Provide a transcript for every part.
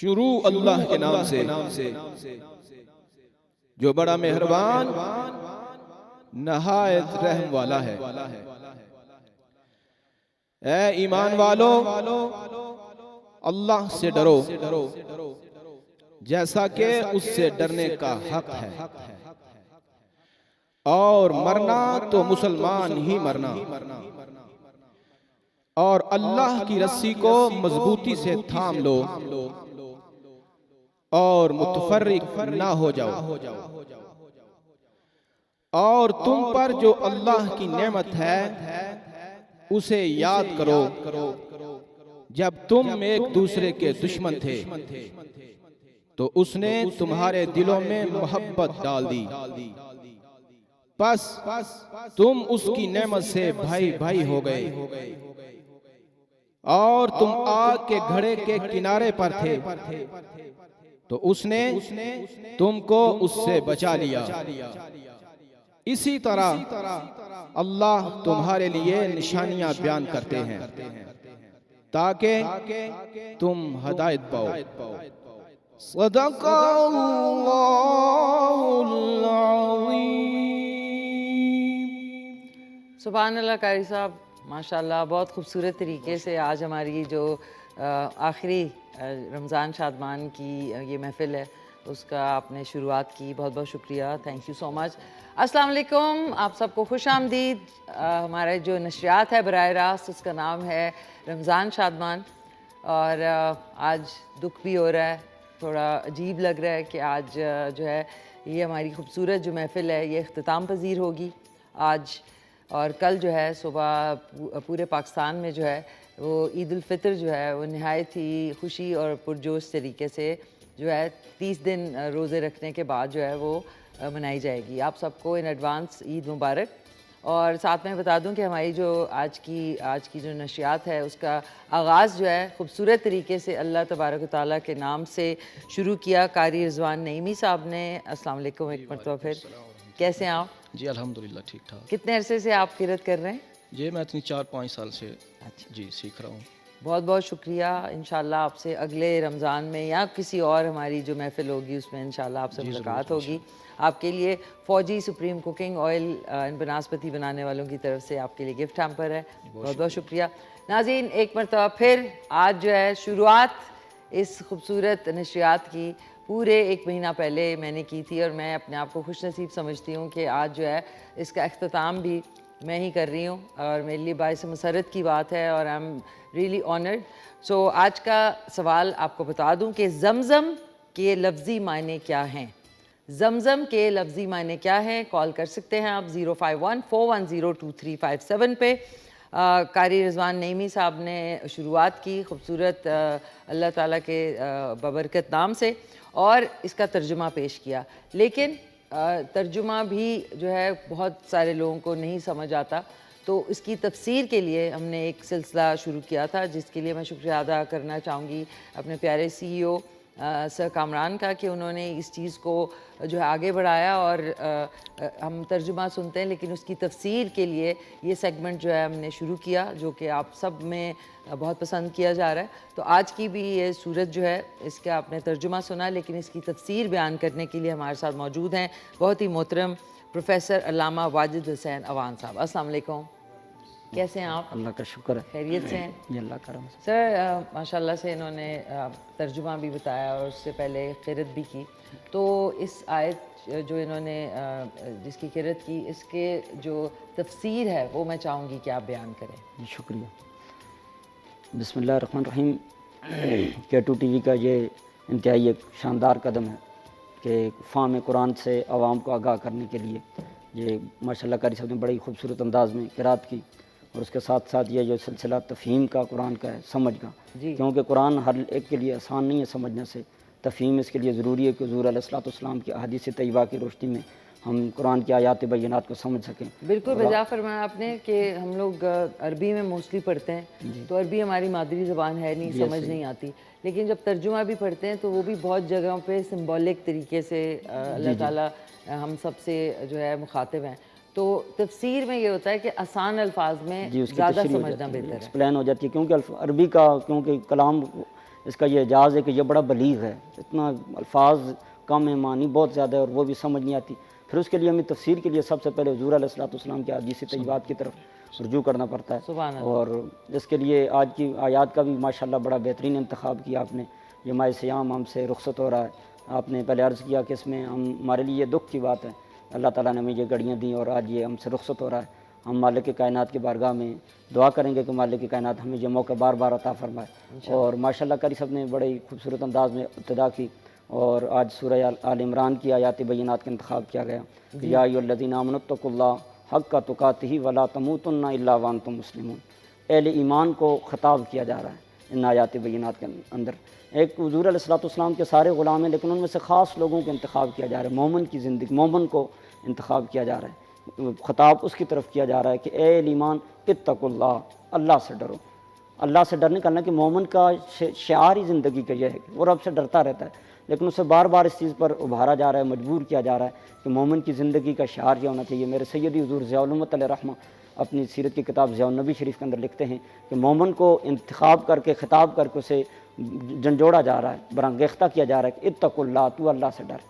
शुरू अल्लाह के नाम से जो बड़ा मेहरबान नहायत रहम वाला है। ए ईमान वालो, अल्लाह से डरो जैसा कि उससे डरने का हक है, और मरना तो मुसलमान ही मरना, और अल्लाह की रस्सी को मजबूती से थाम लो और मुतफर्रिक ना हो जाओ। और तुम पर जो अल्लाह की नेमत है उसे याद करो जब तुम एक दूसरे के दुश्मन थे तो उसने तुम्हारे दिलों में मोहब्बत डाल दी, बस तुम उसकी नेमत से भाई भाई हो गए, और तुम आग के घड़े के किनारे पर थे तो उसने तुमको उससे बचा लिया। इसी तरह अल्लाह तुम्हारे लिए निशानियां बयान करते हैं ताकि तुम हदायत पाओ। सदक़ल्लाहुल अज़ीम। सुभान अल्लाह। कारी साहब माशाल्लाह बहुत खूबसूरत तरीके से आज हमारी जो आखिरी रमज़ान शादमान की ये महफ़िल है उसका आपने शुरुआत की। बहुत बहुत शुक्रिया, थैंक यू सो मच। अस्सलाम वालेकुम, आप सबको खुश आमदीद। हमारा जो नशरियात है बराह रास्त उसका नाम है रमज़ान शादमान, और आज दुख भी हो रहा है, थोड़ा अजीब लग रहा है कि आज जो है ये हमारी खूबसूरत जो महफ़िल है ये अख्तिताम पज़ीर होगी आज, और कल जो है सुबह पूरे पाकिस्तान में जो है वो ईद उल फ़ितर जो है वो नहायत ही खुशी और पुरजोश तरीके से जो है 30 दिन रोज़े रखने के बाद जो है वो मनाई जाएगी। आप सबको इन एडवांस ईद मुबारक। और साथ में बता दूं कि हमारी जो आज की जो नशियात है उसका आगाज़ जो है खूबसूरत तरीके से अल्लाह तबारक व तआला के नाम से शुरू किया कारी रिजवान नईमी साहब ने। अस्सलाम वालेकुम एक मरतबा फिर, कैसे हैं आप? जी अल्हम्दुलिल्लाह ठीक ठाक। कितने अरसे से आप किरत कर रहे हैं? जी मैं इतनी 4-5 साल से अच्छा जी सीख रहा हूँ। बहुत बहुत शुक्रिया। इंशाल्लाह आपसे अगले रमज़ान में या किसी और हमारी जो महफ़िल होगी उसमें इंशाल्लाह आपसे मुलाकात होगी। आपके लिए फ़ौजी सुप्रीम कुकिंग ऑयल एंड बनास्पति बनाने वालों की तरफ से आपके लिए गिफ्ट हैम्पर है। बहुत बहुत शुक्रिया। नाज़रीन एक मरतबा फिर आज जो है शुरुआत इस खूबसूरत नशरियात की पूरे 1 महीना पहले मैंने की थी, और मैं अपने आप को खुश नसीब समझती हूँ कि आज जो है इसका अख्तिताम भी मैं ही कर रही हूँ, और मेरे लिए बाइस मसरत की बात है, और आई एम रियली ऑनर्ड। सो आज का सवाल आपको बता दूँ कि ज़मज़म के लफ्ज़ी मायने क्या हैं। ज़मज़म के लफ्ज़ी मायने क्या हैं? कॉल कर सकते हैं आप 051-410-2357 पे। कारी रिजवान नईमी साहब ने शुरुआत की खूबसूरत अल्लाह ताला के बबरकत नाम से, और इसका तर्जुमा पेश किया, लेकिन तर्जुमा भी जो है बहुत सारे लोगों को नहीं समझ आता, तो इसकी तफसीर के लिए हमने एक सिलसिला शुरू किया था जिसके लिए मैं शुक्रिया अदा करना चाहूँगी अपने प्यारे CEO सर कामरान का कि उन्होंने इस चीज़ को जो है आगे बढ़ाया, और हम तर्जुमा सुनते हैं लेकिन उसकी तफसीर के लिए ये सेगमेंट जो है हमने शुरू किया, जो कि आप सब में बहुत पसंद किया जा रहा है। तो आज की भी ये सूरत जो है इसका आपने तर्जुमा सुना, लेकिन इसकी तफसीर बयान करने के लिए हमारे साथ मौजूद हैं बहुत ही मोहतरम प्रोफेसर अल्लामा वाजिद हुसैन अवान साहब। अस्सलाम वालेकुम, कैसे हैं आप? अल्लाह का शुक्र है, खैरियत से हैं? ये अल्लाह करम से। सर माशाल्लाह से इन्होंने तर्जुमा भी बताया और उससे पहले क़िरत भी की, तो इस आयत जो इन्होंने जिसकी क़िरत की इसके जो तफसीर है वो मैं चाहूँगी कि आप बयान करें। जी शुक्रिया। बिस्मिल्लाहिर्रहमानिर्रहीम। K2 TV का ये इंतहाई एक शानदार कदम है कि फ़ाहम कुरान से आवाम को आगाह करने के लिए ये माशाल्लाह कारी साहब ने बड़ी खूबसूरत अंदाज में क़िरात की, और उसके साथ साथ ये जो सिलसिला तफ़हीम का कुरान का है, समझ का, क्योंकि कुरान हर एक के लिए आसान नहीं है समझने से। तफ़हीम इसके लिए ज़रूरी है कि हुज़ूर अलैहिस्सलाम की अहादीस तय्यबा की रोशनी में हम कुरान की आयात बैयिनात को समझ सकें। बिल्कुल वजह फरमाया आपने कि हम लोग अरबी में मोस्टली पढ़ते हैं, तो अरबी हमारी मादरी ज़बान है नहीं, समझ नहीं आती, लेकिन जब तर्जुमा भी पढ़ते हैं तो वो भी बहुत जगहों पे सिंबॉलिक तरीके से अल्लाह ताला हम सब से जो है मुखातिब हैं। तो तफसीर में ये होता है कि आसान अल्फाज में ज़्यादा समझना बेहतर है, एक्सप्लेन हो जाती है, क्योंकि अरबी का क्योंकि कलाम इसका ये एजाज़ है कि यह बड़ा बलीग है, इतना अल्फाज कम है, मानी बहुत ज़्यादा है और वो भी समझ नहीं आती। फिर उसके लिए हमें तफसीर के लिए सबसे पहले हुज़ूर अलैहिस्सलाम के हदीस तय्यबात की तरफ रुजू करना पड़ता है। सुभान अल्लाह। और इसके लिए आज की आयत का भी माशाल्लाह बड़ा बेहतरीन इंतखाब किया आपने। ये माह सियाम हमसे रुखसत हो रहा है, आपने पहले अर्ज़ किया कि इसमें हमारे लिए दुख की बात है, अल्लाह ताला ने हमें ये घड़ियाँ दी और आज ये हमसे रुखसत हो रहा है। हम मालिक के कायनात की बारगाह में दुआ करेंगे कि मालिक के कायनात हमें ये मौका बार बार अता फरमाए। और माशाल्लाह कारी साहब ने बड़े खूबसूरत अंदाज में इब्तिदा की और आज सूरह आल इमरान की आयात बय्यिनात का इंतखाब किया गया। या अय्युहल्लज़ीना आमनुत्तकुल्लाह हक़्क़ तुक़ातिही वला तमूतुन्ना इल्ला व अंतुम मुस्लिमून। अहले ईमान को ख़िताब किया जा रहा है इन आयात बय्यिनात के अंदर। एक हुज़ूर अलैहिस्सलाम के सारे ग़ुलाम हैं, लेकिन उनमें से ख़ास लोगों को इंतखाब किया जा रहा है। मोमिन की ज़िंदगी, मोमिन को इंतखाब किया जा रहा है, ख़िताब उसकी तरफ किया जा रहा है कि ए ईमान इत्तकुल्लाह, अल्लाह से डरो। अल्लाह से डरने का ना कि मोमिन का शिआर ही ज़िंदगी का यह है कि वो रब से डरता रहता है, लेकिन उसे बार बार इस चीज़ पर उभारा जा रहा है, मजबूर किया जा रहा है कि मोमिन की ज़िंदगी का शिआर यह होना चाहिए। मेरे सैयदी हुज़ूर ज़ियाउल उम्मत अलैहिर्रहमा अपनी सीरत की किताब ज़ियाउन नबी शरीफ के अंदर लिखते हैं कि मोमिन को इंतखाब करके, ख़िताब करके उसे झंझोड़ा जा रहा है, बरंगेख्ता किया जा रहा है कि इत्तकुल्लाह, तू अल्लाह से डर,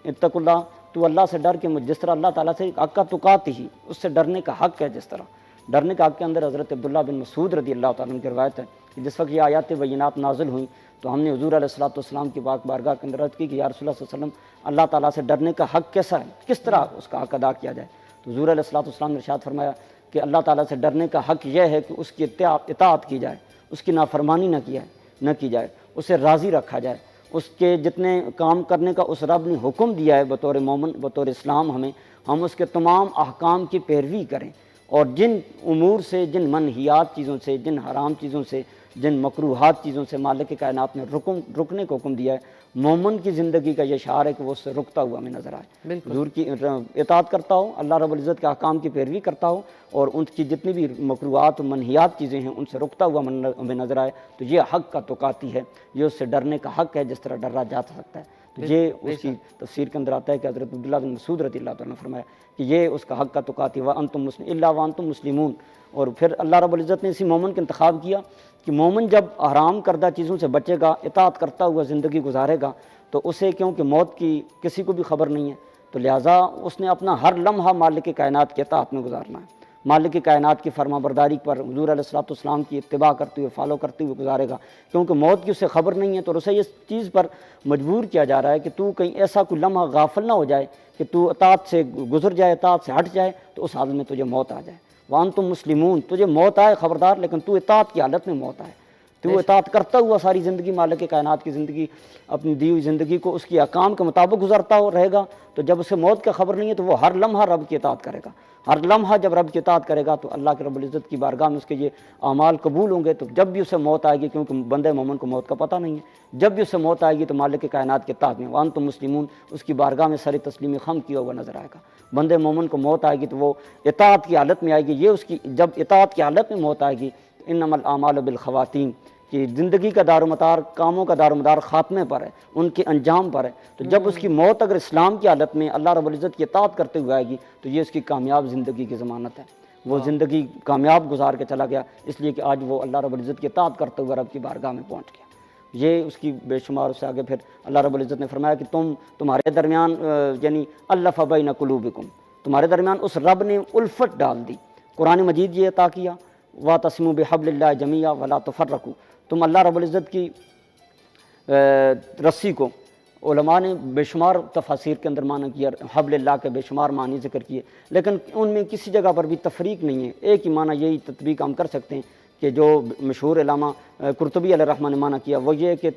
इत्तकुल्लाह, तू अल्लाह से डर। कि जिस तरह अल्लाह ताला से हक़्क़ तुक़ातिही, उससे डरने का हक़ है, जिस तरह डरने का हक़ के अंदर हज़रत अब्दुल्लाह बिन मसूद रज़ी अल्लाह तआला अन्हु की रिवायत है कि जिस वक्त ये आयात बय्यिनात नाज़िल हुई तो हमने हुज़ूर अलैहिस्सलाम की पाक बारगाह के अंदर अर्ज़ की कि या रसूलल्लाह सल्लल्लाहु अलैहि वसल्लम, अल्लाह ताला से डरने का हक़ कैसा है, किस तरह उसका हक़ अदा किया जाए। तो हुज़ूर अलैहिस्सलाम ने इरशाद फरमाया कि अल्लाह ताला से डरने का हक़ यह है कि उसकी इताअत की जाए, उसकी नाफरमानी न की जाए, उसे राज़ी रखा जाए, उसके जितने काम करने का उस रब ने हुक्म दिया है बतौर मोमिन, बतौर इस्लाम हमें, हम उसके तमाम अहकाम की पैरवी करें और जिन उमूर से, जिन मनहियात चीज़ों से, जिन हराम चीज़ों से, जिन मकरूहात चीज़ों से मालिक के कायनात ने रुकने को हुक्म दिया है, मोमिन की ज़िंदगी का ये शार है कि वो उससे रुकता हुआ हमें नज़र आए, हुज़ूर की इताअत करता हो, अल्लाह रब्बुल इज़्ज़त के अहकाम की पैरवी करता हो और उनकी जितनी भी मकरूहात मनहियात चीज़ें हैं उनसे रुकता हुआ हमें नज़र आए। तो ये हक़ का तुक़ाती है, ये उससे डरने का हक़ है जिस तरह डरा जा सकता है। तो ये उसकी तफसीर के अंदर आता है कि हज़रत अब्दुल्लाह बिन मसूद रज़ी अल्लाह तआला ने फरमाया कि ये उसका हक़ का तुक़ाती व अंतुम मुस्लिम इल्ला व अंतुम मुस्लिमून। और फिर अल्लाह रब्बुल इज़्ज़त ने इसी मोमिन का इंतखाब किया कि मोमिन जब हराम करदा चीज़ों से बचेगा, इताअत करता हुआ ज़िंदगी गुजारेगा, तो उसे क्योंकि मौत की किसी को भी खबर नहीं है, तो लिहाजा उसने अपना हर लम्हा मालिक के कायनात के इताअत में गुजारना है, मालिक की कायनात की फरमाबरदारी पर हुज़ूर अलैहिस्सलाम की इत्तिबा करते हुए, फॉलो करते हुए गुजारेगा, क्योंकि मौत की उसे खबर नहीं है। तो उसे इस चीज़ पर मजबूर किया जा रहा है कि तू कहीं ऐसा कोई लम्हा गाफिल ना हो जाए कि तू इताअत से गुजर जाए, इताअत से हट जाए, तो उस हालत में तुझे मौत आ जाए। वान तुम मुस्लिमून, तुझे मौत आए खबरदार, लेकिन तू इताअत की हालत में मौत आए, तो इताअत करता हुआ सारी ज़िंदगी मालिक के कायनात की ज़िंदगी, अपनी दी हुई ज़िंदगी को उसकी अहकाम के मुताबिक गुजरता हो रहेगा। तो जब उसे मौत का खबर नहीं है तो वो हर लम्हा रब की इताअत करेगा, हर लम्हा जब रब की इताअत करेगा तो अल्लाह के रब्बुल इज़्ज़त की बारगाह में उसके ये अमाल कबूल होंगे। तो जब भी उसे मौत आएगी, क्योंकि बंदे मोमिन को मौत का पता नहीं है, जब भी उसे मौत आएगी तो मालिक के कायनात के इताअत में वान तुम मुस्लिमून, उसकी बारगाह में सर तस्लीम खम किया हुआ नज़र आएगा। बंदे मोमिन को मौत आएगी तो वो इताअत की हालत में आएगी। ये उसकी जब इताअत की हालत में मौत आएगी, इन्नमल आमालु बिल ख़वातीम, कि ज़िंदगी का दारोमदार, कामों का दारोमदार ख़ात्मे पर है, उनके अंजाम पर है। तो जब उसकी मौत अगर इस्लाम की हालत में अल्लाह रब्बुल इज़्ज़त की इताअत करते हुए आएगी तो ये उसकी कामयाब ज़िंदगी की ज़मानत है, वो ज़िंदगी कामयाब गुजार के चला गया, इसलिए कि आज वो अल्लाह रब्बुल इज़्ज़त की इताअत करते हुए रब की बारगाह में पहुँच गया। ये उसकी बेशुमार। उससे आगे फिर अल्लाह रब्बुल इज़्ज़त ने फरमाया कि तुम्हारे दरमियान यानी अल्लफ़ बैन कुलूबिकुम, तुम्हारे दरमियान उस रब ने उल्फत डाल दी। कुरान मजीद ये अता किया वातसिमू बिहब्लिल्लाहि जमीआ वला तफर्रकू, तुम अल्लाह रब्बुल इज़्ज़त की रस्सी को, उलमा ने बेशुमार तफासिर के अंदर माना किया, हब्लिल्लाह के बेशुमार मानी ज़िक्र किए, लेकिन उनमें किसी जगह पर भी तफरीक नहीं है। एक ही माना यही तत्बीक हम कर सकते हैं कि जो मशहूर इलामा कुर्तुबी अलैहिर्रहमा ने माना किया वो ये कि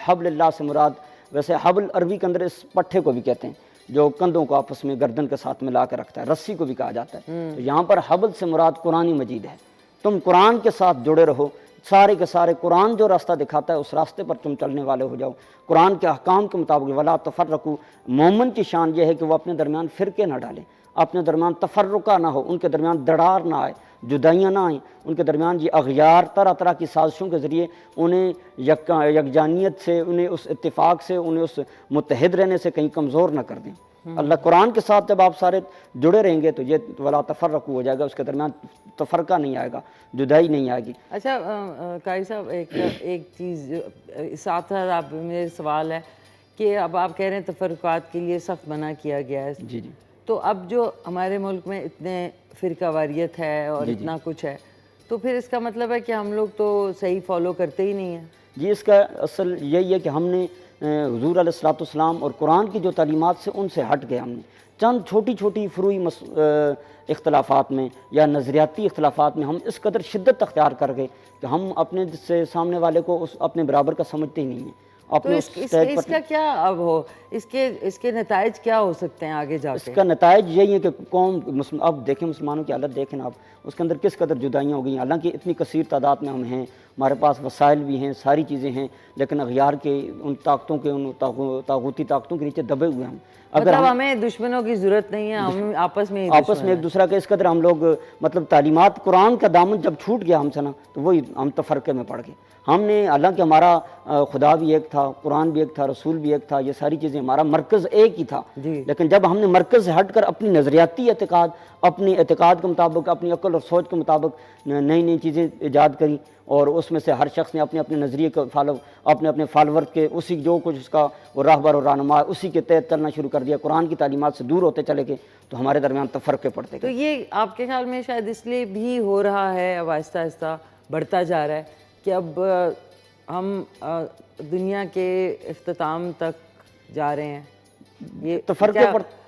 हब्लिल्लाह से मुराद, वैसे हब्ल अरबी के अंदर इस पट्टे को भी कहते हैं जो कंधों को आपस में गर्दन के साथ मिला कर रखता है, रस्सी को भी कहा जाता है। तो यहाँ पर हब्ल से मुराद कुरानी मजीद है। तुम कुरान के साथ जुड़े रहो, सारे के सारे कुरान जो रास्ता दिखाता है उस रास्ते पर तुम चलने वाले हो जाओ, कुरान के अहकाम के मुताबिक। वला तफर्रकू, मोमिन की शान यह है कि वो अपने दरमियान फ़िरके ना डालें, अपने दरमियान तफर्रुका ना हो, उनके दरमियान दरार ना आए, जुदाइयाँ ना आएँ, उनके दरमियान ये अग़यार तरह तरह की साजिशों के ज़रिए उन्हें यकजानियत से, उन्हें उस इत्तिफ़ाक़ से, उन्हें उस मुत्तहिद रहने से कहीं कमज़ोर ना कर दें। अल्लाह कुरान के साथ जब आप सारे जुड़े रहेंगे तो ये वला तफर्रकू हो जाएगा, उसके दरमियान तफरका नहीं आएगा, जुदाई नहीं आएगी। अच्छा कारी साहब, एक चीज़ साथ साथ आप मेरे सवाल है कि अब आप कह रहे हैं तफरक़ात के लिए सख्त मना किया गया है। जी जी। तो अब जो हमारे मुल्क में इतने फ़िरकावारियत है और इतना कुछ है, तो फिर इसका मतलब है कि हम लोग तो सही फॉलो करते ही नहीं हैं। जी, इसका असल यही है कि हमने हुज़ूर अलैहिस्सलाम और कुरान की जो तालीमात से उनसे हट गए। हमने चंद छोटी छोटी फ़ुरूई इख्तलाफात में या नज़रियाती इख्तलाफात में हम इस कदर शिद्दत अख्तियार कर गए कि हम अपने से सामने वाले को उस अपने बराबर का समझते ही नहीं हैं। तो अपने इसका क्या अब हो, इसके नताइज क्या हो सकते हैं आगे जाके? इसका नताइज यही है कि कौम अब देखें मुसलमानों की हालत देखें आप, उसके अंदर किस कदर जुदाइयाँ हो गई। हालांकि इतनी कसीर तादाद में हम हैं, हमारे पास वसाइल भी हैं, सारी चीज़ें हैं, लेकिन अगयार के उन ताकतों के उन तागूती ताकतों के नीचे दबे हुए हम। अगर मतलब हमें दुश्मनों की ज़रूरत नहीं है, हम आपस में एक दूसरा के इस कदर हम लोग मतलब तालीमात कुरान का दामन जब छूट गया हमसे ना, तो वही हम तफरके में पड़ गए। हमने हालांकि हमारा खुदा भी एक था, कुरान भी एक था, रसूल भी एक था, ये सारी चीज़ें हमारा मरकज़ एक ही था, लेकिन जब हमने मरकज़ से हट कर अपनी नज़रियाती एतकाद, अपनी एतकाद के मुताबिक, अपनी अक्ल और सोच के मुताबिक नई नई चीज़ें ईजाद करी और उसमें से हर शख्स ने अपने अपने नज़रिए को अपने अपने फॉलोवर के उसी जो कुछ उसका वो राहबर और रहनुमा उसी के तहत चलना शुरू कर दिया, कुरान की तालीमात से दूर होते चले गए, तो हमारे दरमियान तफरके पड़ते गए। तो ये आपके ख्याल में शायद इसलिए भी हो रहा है, अब आहिस्ता आहिस्ता बढ़ता जा रहा है कि अब हम दुनिया के इख्तिताम तक जा रहे हैं, ये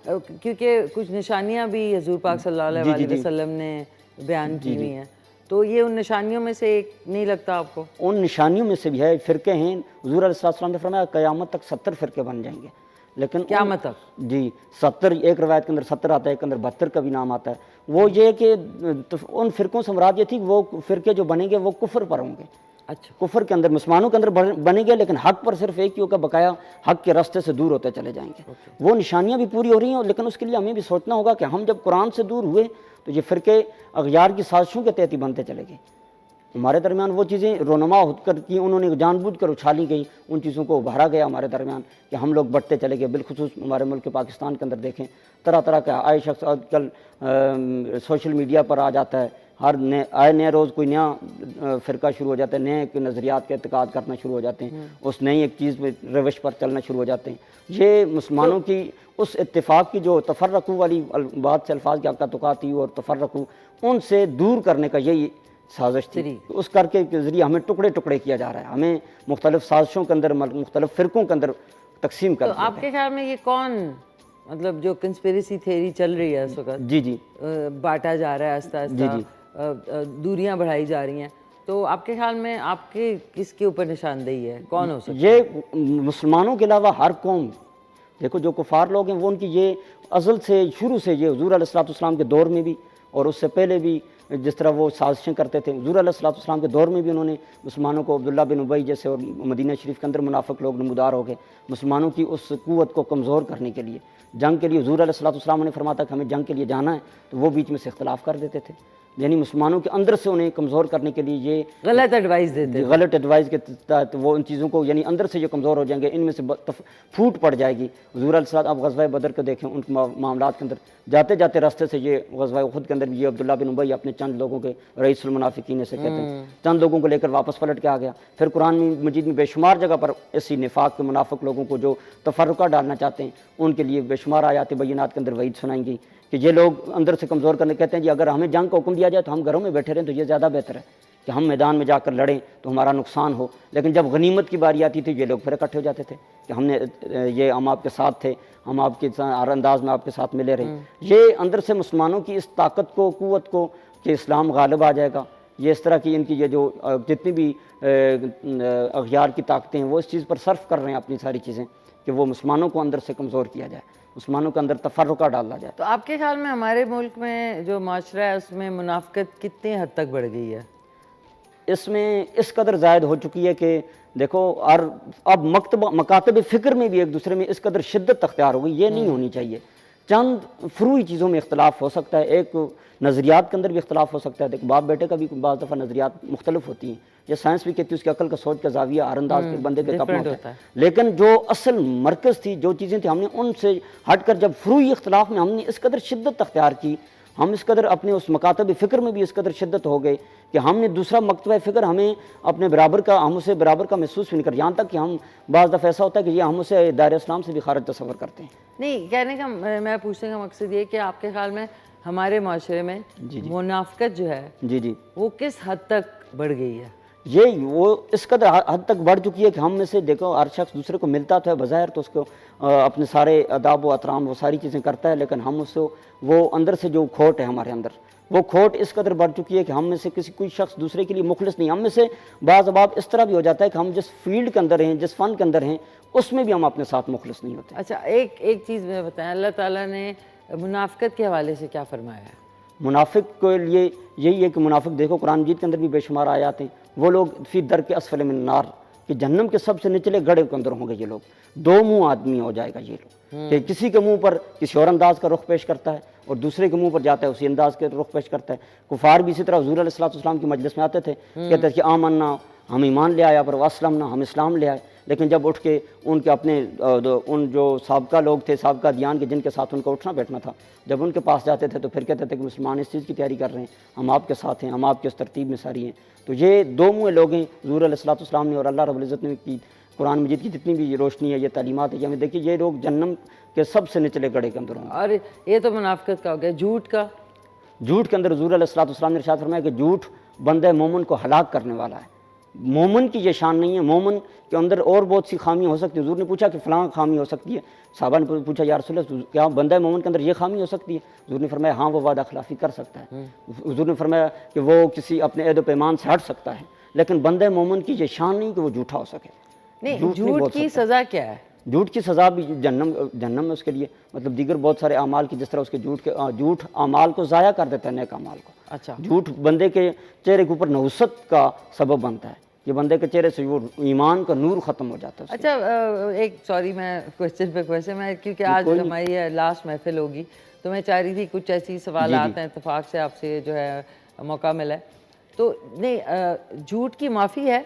क्योंकि कुछ निशानियाँ भी हुज़ूर पाक सल्लल्लाहु अलैहि वसल्लम ने बयान की हुई हैं, तो ये उन निशानियों में से एक नहीं लगता आपको? उन निशानियों में से भी है, फ़िरके हैं। हुज़ूर अलैहिस्सलाम ने फरमाया क़यामत तक 70 फ़िरके बन जाएंगे, लेकिन क़यामत तक जी 70, एक रवायत के अंदर 70 आता है, एक अंदर 72 का भी नाम आता है। वो ये कि उन फ़िरकों से मुराद ये थी वो फ़िरके जो बनेंगे वो कुफ्र पर होंगे। अच्छा, कुफर के अंदर मुसलमानों के अंदर बनेंगे, लेकिन हक पर सिर्फ एक ही होगा, बकाया हक के रास्ते से दूर होते चले जाएंगे। वो निशानियां भी पूरी हो रही हैं, लेकिन उसके लिए हमें भी सोचना होगा कि हम जब कुरान से दूर हुए तो ये फ़िरके अगयार की साजिशों के तहत ही बनते चले गए। हमारे दरमियान वो चीज़ें रोनमा होकर की उन्होंने जानबूझ कर उछाली गई, उन चीज़ों को उभारा गया हमारे दरमियान कि हम लोग बढ़ते चले गए। बिलखुसूस हमारे मुल्क पाकिस्तान के अंदर देखें, तरह तरह का आए शख्स आजकल सोशल मीडिया पर आ जाता है, हर नए रोज़ कोई नया फ़िरका शुरू हो जाता है, नए नज़रियात के एतकाद करना शुरू हो जाते हैं, उस नई एक चीज़ में रवश पर चलना शुरू हो जाते हैं। ये मुसलमानों की उस इत्तेफाक की जो तफर्रकू वाली बात से अल्फाज की अक्का-तुकाती और तफर्रकू उनसे दूर करने का यही साजिश थी। उस करके के ज़रिए हमें टुकड़े टुकड़े किया जा रहा है, हमें मुख्तलिफ़ साजिशों के अंदर मुख्तलिफ़ फ़िरकों के अंदर तकसीम कर। तो आपके ख्याल में ये कौन, मतलब जो कंस्पिरेसी थ्योरी चल रही है इस वक्त, जी जी बांटा जा रहा है आहिस्ता आहिस्ता, दूरियां बढ़ाई जा रही हैं, तो आपके ख्याल में आपके किसके ऊपर निशानदेही है, कौन हो सकता है? ये मुसलमानों के अलावा हर कौम, देखो जो कुफार लोग हैं वो उनकी ये अज़ल से शुरू से ये हुज़ूर अलैहिस्सलाम के दौर में भी और उससे पहले भी जिस तरह वो साजिशें करते थे, हुज़ूर अलैहिस्सलाम के दौर में भी उन्होंने मुसलमानों को अब्दुल्ला बिन उबई जैसे और मदीना शरीफ के अंदर मुनाफिक लोग नमूदार हो गए, मुसलमानों की उस क़ुव्वत को कमज़ोर करने के लिए जंग के लिए हुज़ूर अलैहिस्सलाम ने फरमाया कि हमें जंग के लिए जाना है, तो वो बीच में से इख्तलाफ कर देते थे, यानी मुसलमानों के अंदर से उन्हें कमज़ोर करने के लिए ये गलत एडवाइस देते, गलत एडवाइस के तहत वो इन चीज़ों को, यानी अंदर से ये कमज़ोर हो जाएंगे, इनमें से फूट पड़ जाएगी। हुज़ूर अलैहिस्सलाम अब ग़ज़वा बदर को देखें, उन मामलात के अंदर जाते जाते रास्ते से ये ग़ज़वा उहद के अंदर ये अब्दुल्ला बिन उबई अपने चंद लोगों के रईसुल मुनाफिकीन से कहते हैं, चंद लोगों को लेकर वापस पलट के आ गया। फिर कुरान मजीद में बेशुमार जगह पर ऐसी निफाक के मुनाफिक लोगों को जो तफर्रुका डालना चाहते हैं उनके लिए बेशुमार आयात बय्यिनात के अंदर वईद सुनाएंगी कि ये लोग अंदर से कमज़ोर करने कहते हैं जी अगर हमें जंग का हुक्म दिया जाए तो हम घरों में बैठे रहें, तो ये ज़्यादा बेहतर है कि हम मैदान में जाकर लड़ें तो हमारा नुकसान हो। लेकिन जब गनीमत की बारी आती थी ये लोग फिर इकट्ठे हो जाते थे कि हम आपके साथ थे, हम आपके हर अंदाज में आपके साथ मिले रहे। ये अंदर से मुसलमानों की इस ताकत को, क़ुव्वत को कि इस्लाम गालिब आ जाएगा, ये इस तरह की इनकी ये जो जितनी भी अग़यार की ताकतें हैं वो इस चीज़ पर सर्फ कर रहे हैं अपनी सारी चीज़ें कि वो मुसलमानों को अंदर से कमज़ोर किया जाए, मुसलमानों के अंदर तफर्रुका डाला जाए। तो आपके ख्याल में हमारे मुल्क में जो माशरा है उसमें मुनाफ़िक़त कितनी हद तक बढ़ गई है? इसमें इस कदर ज़ायद हो चुकी है कि देखो, और अब मकातब फ़िक्र में भी एक दूसरे में इस कदर शिद्दत अख्तियार हो गई, ये नहीं होनी चाहिए। चंद फ्रूई चीज़ों में इख्तलाफ हो सकता है, एक नज़रियात के अंदर भी इख्तलाफ हो सकता है, देखो बाप बेटे का भी बाज़ दफ़ा नज़रियात मुख्तलिफ होती हैं, ये साइंस भी कहती है उसकी अकल का सोच का जाविया हर अंदाज के बंदे के अपना होता है। लेकिन जो असल मरकज़ थी, जो चीज़ें थी, हमने उनसे हट कर जब फ्रूई इख्तलाफ में हमने इस कदर शिद्दत अख्तियार की, हम इस कदर अपने उस मकातब फ़िक्र में भी इस कदर शिद्दत हो गए कि हमने दूसरा मकतब फ़िक्र हमें अपने बराबर का, हम उसे बराबर का महसूस भी नहीं कर, यहाँ तक कि हम बाज़ दफ़ा ऐसा होता है कि ये हम उसे दायरे इस्लाम से भी खारिज तस्वर करते हैं। नहीं, कहने का मैं पूछने का मकसद ये कि आपके ख्याल में हमारे माशरे में मुनाफ़िक़त जो है जी जी वो किस हद तक बढ़ गई है? ये वो इस कदर हद तक बढ़ चुकी है कि हम में से देखो हर शख्स दूसरे को मिलता तो है बज़ाहिर, तो उसको अपने सारे अदाब व अतराम वो सारी चीज़ें करता है, लेकिन हम उससे वो अंदर से जो खोट है हमारे अंदर, वो खोट इस कदर बढ़ चुकी है कि हम में से कोई शख्स दूसरे के लिए मुखलिस नहीं। हम में से बाज़ अबाब इस तरह भी हो जाता है कि हम जिस फील्ड के अंदर हैं, जिस फ़न के अंदर हैं, उसमें भी हम अपने साथ मुखलिस नहीं होते। अच्छा, एक चीज़ मैं बताएं, अल्लाह ताला ने मुनाफ़िक़त के हवाले से क्या फरमाया है? मुनाफिक के लिए यही है कि मुनाफिक देखो कुरान मजीद के अंदर भी बेशुमार आयात हैं, वो लोग फी दर के असफल मिन नार, कि जहन्नम के सबसे निचले गड़े के अंदर होंगे ये लोग। दो मुंह आदमी हो जाएगा ये लोग, कि किसी के मुंह पर किसी और अंदाज का रुख पेश करता है और दूसरे के मुंह पर जाता है उसी अंदाज के रुख पेश करता है। कुफार भी इसी तरह हुज़ूर अलैहिस्सलाम की मजलिस में आते थे, कहते थे कि आमन्ना, हम ईमान ले आया, पर वस्लमना, हम इस्लाम ले आए। लेकिन जब उठ के उनके अपने उन जो साबका लोग थे, साबका दियान के जिनके साथ उनका उठना बैठना था, जब उनके पास जाते थे तो फिर कहते थे कि मुसलमान इस चीज़ की तैयारी कर रहे हैं, हम आपके साथ हैं, हम आपके उस तरतीब में सारी हैं। तो ये दो मुँह लोग हैं हुज़ूर अलैहिस्सलाम ने और अल्लाह रब्बुल इज़्ज़त ने की कुरान मजीद की जितनी भी रोशनी है, ये तालीमात है, हमें देखिए ये लोग जन्नम के सबसे निचले गड़े के अंदर होंगे। और ये तो मुनाफ़िक़त का हो गया। झूठ का? झूठ के अंदर हुज़ूर अलैहिस्सलाम ने इरशाद फरमाया कि झूठ बंदे मोमिन को हलाक करने वाला है। मोमिन की ये शान नहीं है, मोमिन के अंदर और बहुत सी खामियाँ हो सकती है। हुज़ूर ने पूछा कि फ़लाँ खामी हो सकती है, साहबा ने पूछा या रसूल अल्लाह क्या बंदा मोमिन के अंदर ये खामी हो सकती है? हुज़ूर ने फरमाया हाँ, वो वादा खिलाफ़ी कर सकता है। हुज़ूर ने फरमाया कि वो किसी अपने अहद व पैमान से हट सकता है, लेकिन बंदे मोमिन की ये शान नहीं कि वो झूठा हो सके। नहीं, झूठ की सज़ा क्या है? झूठ की सज़ा भी जन्नम में उसके लिए, मतलब दीगर बहुत सारे अमाल की, जिस तरह उसके झूठ अमाल को ज़ाया कर देता है, नेक अमाल को। अच्छा, झूठ बंदे के चेहरे के ऊपर नहुसत का सबब बनता है, ये बंदे के चेहरे से वो ईमान का नूर ख़त्म हो जाता है। अच्छा, एक सॉरी मैं क्वेश्चन पे क्वेश्चन मैं, क्योंकि आज हमारी लास्ट महफिल होगी तो मैं चाह रही थी कुछ ऐसी सवाल आते हैं इत्तेफाक से आपसे जो है मौका मिला है तो। नहीं, झूठ की माफ़ी है?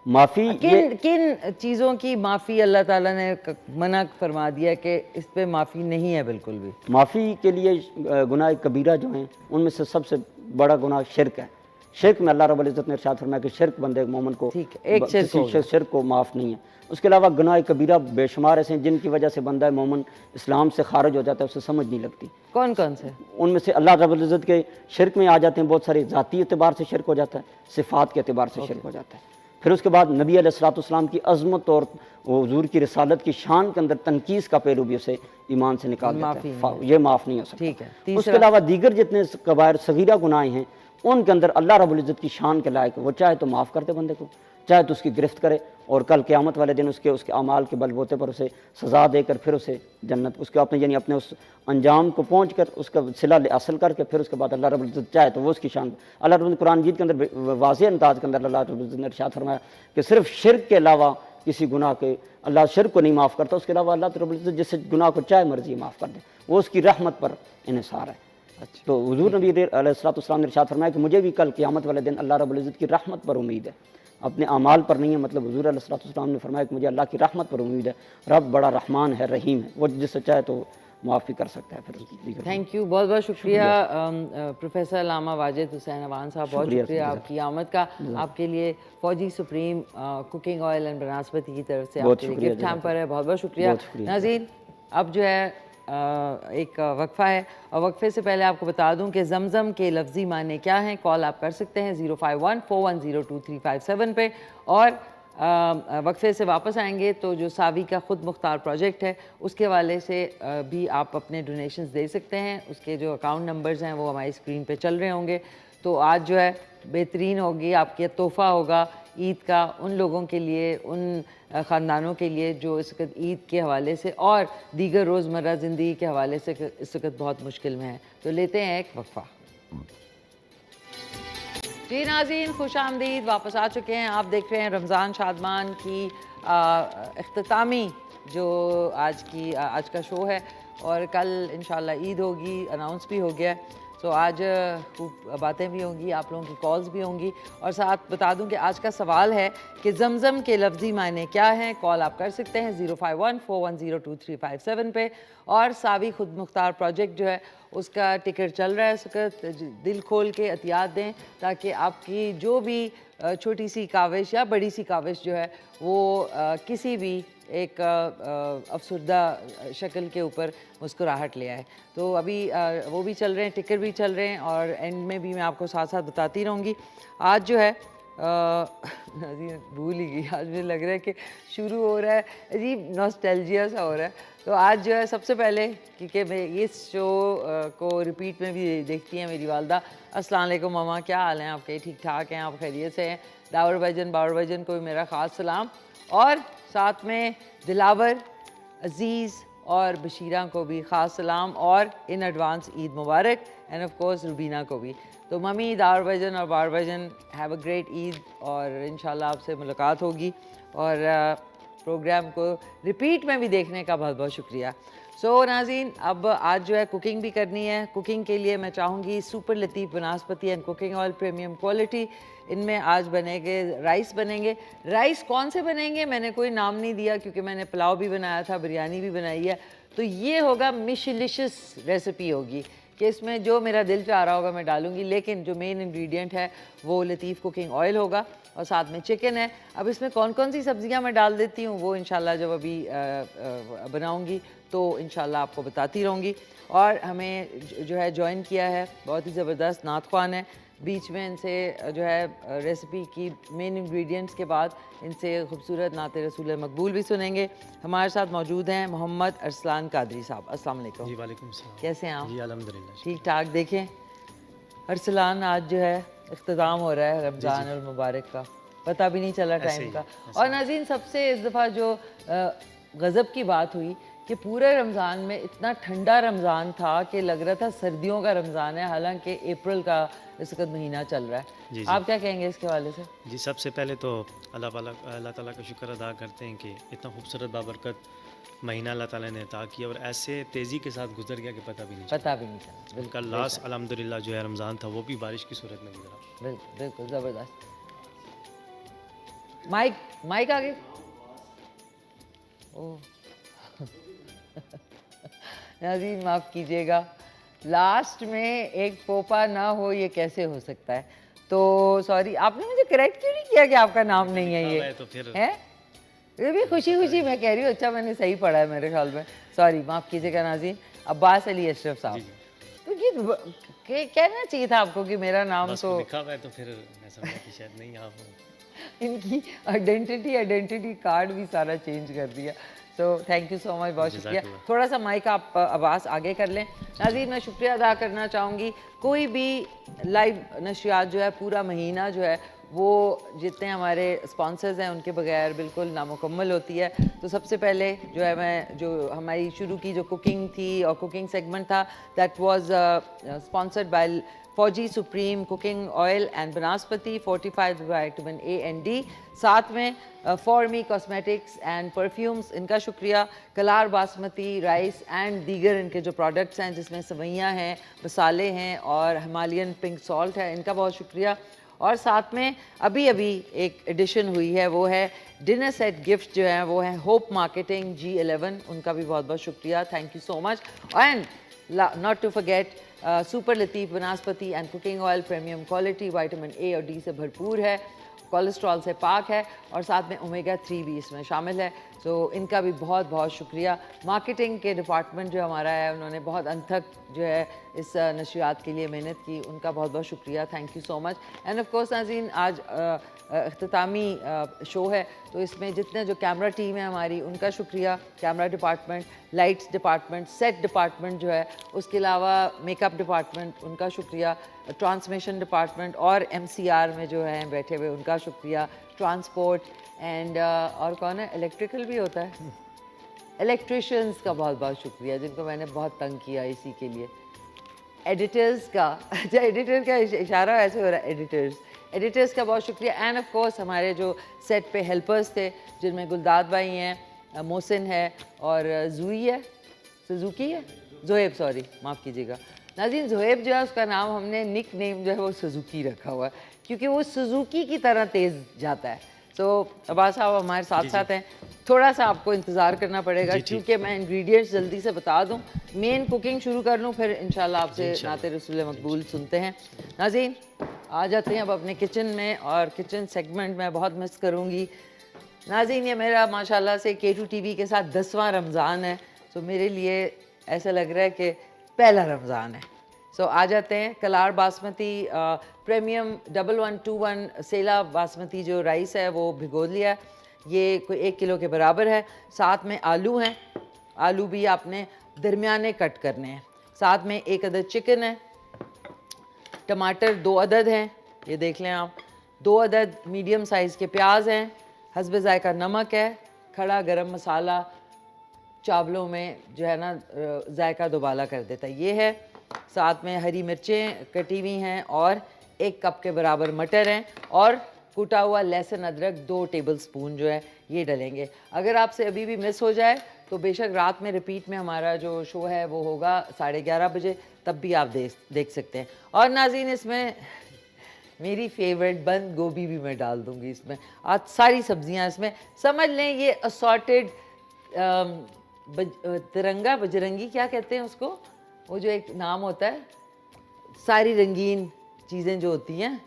माफ़ी किन चीज़ों की माफ़ी अल्लाह ताला ने मना फरमा दिया कि इस पे माफ़ी नहीं है बिल्कुल भी? माफ़ी के लिए गुनाह कबीरा जो हैं उनमें से सबसे बड़ा गुनाह शिरक है। शिरक में अल्लाह रब्बुल इज़्ज़त ने इरशाद फरमाया कि शिरक बंदे मोमिन को, एक शिरक को माफ़ नहीं है। उसके अलावा गुनाह कबीरा बेशुमार ऐसे हैं जिनकी वजह से बंदा मोमिन इस्लाम से खारिज हो जाता है, उसे समझ नहीं लगती। कौन कौन से? उनमें से अल्लाह रब्बुल इज़्ज़त के शिरक में आ जाते हैं बहुत सारे, ज़ाती एतबार से शिरक हो जाता है, सिफ़ात के एतबार से शिरक हो जाता है। फिर उसके बाद नबी अलैहिस्सलाम की अज़मत और हुज़ूर की रिसालत की शान के अंदर तनकीस का पहलू भी उसे ईमान से निकाल देता है, ये माफ़ नहीं हो सकता। ठीक है। उसके अलावा दीगर जितने कबायर सगीरा गुनाह हैं उनके अंदर अल्लाह रब्बुल इज़्ज़त की शान के लायक, वो चाहे तो माफ़ कर दे बंदे को, चाहे तो उसकी गिरफ्त करे और कल क़यामत वाले दिन उसके अमाल के बलबूते पर उसे सज़ा देकर फिर उसे जन्नत, उसके अपने यानी अपने उस अंजाम को पहुँच कर उसका सिला हासिल करके फिर उसके बाद अल्लाह रब्बुल इज़्ज़त चाहे तो वो उसकी शान। अल्लाह रब्बुल कुरान मजीद के अंदर वाज़ेह अंदाज़ के अंदर अल्लाह रब्बुल इज़्ज़त ने इरशाद फरमाया कि सिर्फ शिरक के अलावा किसी गुनाह के अल्लाह शिरक को नहीं माफ़ करता, उसके अलावा अल्लाह रब्बुल इज़्ज़त जिस गुनाह को चाहे मर्जी माफ़ कर दे, वो उसकी रहमत पर इन्हिसार है। अच्छा, तो हुज़ूर नबी अलैहिस्सलाम ने इरशाद फरमाया कि मुझे भी कल क़यामत वाले दिन अल्लाह रब्बुल इज़्ज़त की रहमत पर उम्मीद है, अपने अमाल पर नहीं है। मतलब हुज़ूर अलैहिस्सलाम ने फरमाया कि मुझे अल्लाह की रहमत पर उम्मीद है, रब बड़ा रहमान है, रहीम है, वो जिससे चाहे तो माफ़ी कर सकता है। फिर थैंक यू, बहुत बहुत शुक्रिया प्रोफेसर अल्लामा वाजिद हुसैन अवान साहब, बहुत शुक्रिया आपकी आमद का। आपके लिए फ़ौजी सुप्रीम कुकिंग ऑयल एंड बनास्पति की तरफ से आपके लिए गिफ्ट हैम्पर है, बहुत बहुत शुक्रिया। नाज़रीन, अब जो है एक वक्फ़ा है और वक्फ़े से पहले आपको बता दूं कि ज़मज़म के लफ्ज़ी माने क्या हैं। कॉल आप कर सकते हैं 051-410-2357 पे, और वक्फ़े से वापस आएंगे तो जो सावी का ख़ुद मुख्तार प्रोजेक्ट है उसके हवाले से भी आप अपने डोनेशंस दे सकते हैं। उसके जो अकाउंट नंबर्स हैं वो हमारी स्क्रीन पे चल रहे होंगे। तो आज जो है बेहतरीन होगी, आपके तोहफ़ा होगा ईद का उन लोगों के लिए, उन ख़ानदानों के लिए जो इस वक्त ईद के हवाले से और दीगर रोज़मर्रा ज़िंदगी के हवाले से इस वक्त बहुत मुश्किल में है। तो लेते हैं एक वक्फ़ा। जी नाज़रीन, खुश आमदीद, वापस आ चुके हैं। आप देख रहे हैं रमज़ान शादमान की इख्तितामी जो आज का शो है और कल इंशाल्लाह ईद होगी, अनाउंस भी हो गया है। सो आज खूब बातें भी होंगी, आप लोगों की कॉल्स भी होंगी। और साथ बता दूं कि आज का सवाल है कि जमज़म के लफ्ज़ी मायने क्या हैं। कॉल आप कर सकते हैं 05141023357 पे। और सावी खुद मुख्तार प्रोजेक्ट जो है उसका टिकट चल रहा है इस वक्त। दिल खोल के एहतियात दें ताकि आपकी जो भी छोटी सी काविश या बड़ी सी काविश जो है वो किसी भी एक अफसरदा शक्ल के ऊपर मुस्कुराहट ले आए। तो अभी वो भी चल रहे हैं, टिकट भी चल रहे हैं और एंड में भी मैं आपको साथ साथ बताती रहूँगी। आज जो है भूल ही गई, आज मुझे लग रहा है कि शुरू हो रहा है अजीब नॉस्टैल्जिया सा हो रहा है। तो आज जो है सबसे पहले, क्योंकि मैं इस शो को रिपीट में भी देखती हैं मेरी वालदा। अस्सलाम वालेकुम मामा, क्या हाल हैं आपके? ठीक ठाक हैं आप? खैरियत से हैं? दावर भाईजन को भी मेरा ख़ास सलाम, और साथ में दिलावर, अज़ीज़ और बशीरा को भी ख़ास सलाम, और इन एडवांस ईद मुबारक, एंड ऑफ कोर्स रुबीना को भी। तो मम्मी, दावर भाईजन और बावर भाईजन, हैव अ ग्रेट ईद, और इंशाल्लाह आपसे मुलाकात होगी। और प्रोग्राम को रिपीट में भी देखने का बहुत बहुत शुक्रिया। सो नाज़रीन, अब आज जो है कुकिंग भी करनी है। कुकिंग के लिए मैं चाहूँगी super Lateef banaspati and cooking oil premium quality. इनमें आज बनेंगे राइस बनेंगे। राइस कौन से बनेंगे मैंने कोई नाम नहीं दिया, क्योंकि मैंने पुलाव भी बनाया था, बिरयानी भी बनाई है। तो ये होगा मिशलिशियस रेसिपी होगी कि इसमें जो मेरा दिल चाह रहा होगा मैं डालूंगी, लेकिन जो मेन इंग्रेडिएंट है वो लतीफ़ कुकिंग ऑयल होगा और साथ में चिकन है। अब इसमें कौन कौन सी सब्ज़ियाँ मैं डाल देती हूँ वो इंशाल्लाह जब अभी बनाऊँगी तो इंशाल्लाह आपको बताती रहूँगी। और हमें जो है ज्वाइन किया है बहुत ही ज़बरदस्त नात ख़वान है। बीच में इनसे जो है रेसिपी की मेन इंग्रेडिएंट्स के बाद इनसे खूबसूरत नाते रसूल मकबूल भी सुनेंगे। हमारे साथ मौजूद हैं मोहम्मद अरसलान कादरी साहब। अस्सलाम वालेकुम। जी वालेकुम सलाम। कैसे हैं आप? जी अल्हम्दुलिल्लाह ठीक ठाक। देखें अरसलान, आज जो है इख्तिताम हो रहा है रमज़ान और मुबारक का, पता भी नहीं चला टाइम का। और नाज़रीन, सबसे इस दफ़ा जो गज़ब की बात हुई कि पूरे रमज़ान में इतना ठंडा रमज़ान था कि लग रहा था सर्दियों का रमज़ान है, हालांकि अप्रैल का इस वक्त महीना चल रहा है। जी। आप क्या कहेंगे इसके हवाले से? जी, सबसे पहले तो अल्लाह ताला का शुक्र अदा करते हैं कि इतना खूबसूरत बाबरकत महीना अल्लाह ताला ने अता किया और ऐसे तेज़ी के साथ गुजर गया कि पता भी नहीं पता भी नहीं चला। उनका लास्ट अल्हम्दुलिल्लाह जो है रमज़ान था वो भी बारिश की सूरत में गुजरा। बिल्कुल बिल्कुल ज़बरदस्त। माइक आगे। ओह नाज़रीन माफ़ कीजिएगा, लास्ट में एक पोपा ना हो ये कैसे हो सकता है? तो सॉरी, आपने मुझे करेक्ट क्यों नहीं किया कि आपका नाम नहीं है ये? तो फिर है ये भी खुशी खुशी मैं कह रही हूँ। अच्छा, मैंने सही पढ़ा है मेरे ख्याल में। सॉरी, माफ़ कीजिएगा नाज़रीन। अब्बास अली अशरफ साहब। तो ये कहना चाहिए था आपको कि मेरा नाम बस तो लिखा हुआ है, तो फिर मैं समझा कि शायद नहीं आप इनकी आइडेंटिटी कार्ड भी सारा चेंज कर दिया। सो थैंक यू सो मच, बहुत शुक्रिया। थोड़ा सा माइक आप आवाज़ आगे कर लें। नाज़रीन, मैं शुक्रिया अदा करना चाहूँगी। कोई भी लाइव नशरियात जो है पूरा महीना जो है वो जितने हमारे स्पॉन्सर्स हैं उनके बगैर बिल्कुल नामुकम्मल होती है। तो सबसे पहले जो है मैं जो हमारी शुरू की जो कुकिंग थी और कुकिंग सेगमेंट था, that was sponsored by Fauji supreme cooking oil and banaspati fortified vitamin A and D. साथ में फॉर्मी कॉस्मेटिक्स एंड परफ्यूम्स, इनका शुक्रिया। कलार बासमती राइस एंड दीगर इनके जो प्रोडक्ट्स हैं जिसमें सवैयाँ हैं, मसाले हैं और हिमालयन पिंक सॉल्ट है, इनका बहुत शुक्रिया। और साथ में अभी एक एडिशन हुई है, वो है डिनर सेट गिफ्ट जो है वो है होप मार्केटिंग G11, उनका भी बहुत बहुत शुक्रिया। Thank you so much. And not to forget super Lateef banaspati and cooking oil premium quality, vitamin A और डी से भरपूर है, कोलेस्ट्रॉल से पाक है और साथ में ओमेगा 3 भी इसमें शामिल है। सो इनका भी बहुत बहुत शुक्रिया। मार्केटिंग के डिपार्टमेंट जो हमारा है उन्होंने बहुत अनथक जो है इस नशरियात के लिए मेहनत की, उनका बहुत बहुत शुक्रिया। Thank you so much. And of course नाज़रीन, आज इख्तितामी शो है तो इसमें जितने जो कैमरा टीम है हमारी उनका शुक्रिया। Camera department, lights department, set department जो है, उसके अलावा मेकअप डिपार्टमेंट, उनका शुक्रिया। ट्रांसमिशन डिपार्टमेंट और MCR में जो हैं बैठे हुए उनका शुक्रिया। ट्रांसपोर्ट एंड और कौन है, इलेक्ट्रिकल भी होता है, इलेक्ट्रिशियंस का बहुत बहुत शुक्रिया जिनको मैंने बहुत तंग किया इसी के लिए। एडिटर्स का, अच्छा एडिटर का इशारा ऐसे हो रहा है, एडिटर्स का बहुत शुक्रिया। एंड ऑफ कोर्स हमारे जो सेट पे हेल्पर्स थे जिनमें गुलदाद भाई हैं, मोहसिन है और जूई है, सुजुकी है, जोहेब, सॉरी माफ़ कीजिएगा नाज़रीन। जोहेब जो है उसका नाम हमने निक नेम जो है वो सुजुकी रखा हुआ है क्योंकि वो सुजुकी की तरह तेज़ जाता है। तो अब्बास साहब हमारे साथ साथ हैं, थोड़ा सा आपको इंतज़ार करना पड़ेगा क्योंकि मैं इंग्रेडिएंट्स जल्दी से बता दूं, मेन कुकिंग शुरू कर लूं, फिर इंशाल्लाह आपसे नाते रसूल मकबूल सुनते हैं। नाज़रीन आ जाते हैं अब अपने किचन में, और किचन सेगमेंट मैं बहुत मिस करूँगी। नाज़रीन ये मेरा माशाल्लाह से K2 TV के साथ 10वां रमज़ान है, तो मेरे लिए ऐसा लग रहा है कि पहला रमज़ान है। सो आ जाते हैं। कलार बासमती प्रीमियम 1121 सेला बासमती जो राइस है वो भिगो लिया है, ये कोई 1 किलो के बराबर है। साथ में आलू हैं, आलू भी आपने दरमियाने कट करने हैं। साथ में 1 अदद चिकन है, टमाटर 2 अदद हैं, ये देख लें आप। 2 अदद मीडियम साइज़ के प्याज हैं, हस्बे ज़ायका नमक है, खड़ा गरम मसाला चावलों में जो है ना जायका दोबाला कर देता है, ये है। साथ में हरी मिर्चें कटी हुई हैं और 1 कप के बराबर मटर हैं, और कूटा हुआ लहसुन अदरक 2 टेबलस्पून जो है ये डलेंगे। अगर आपसे अभी भी मिस हो जाए तो बेशक रात में रिपीट में हमारा जो शो है वो होगा 11:30 बजे, तब भी आप देख सकते हैं। और नाज़रीन इसमें मेरी फेवरेट बंद गोभी भी मैं डाल दूंगी इसमें। आज सारी सब्जियां इसमें समझ लें ये असॉर्टेड तिरंगा बजरंगी क्या कहते हैं उसको, वो जो एक नाम होता है, सारी रंगीन चीज़ें जो होती हैं,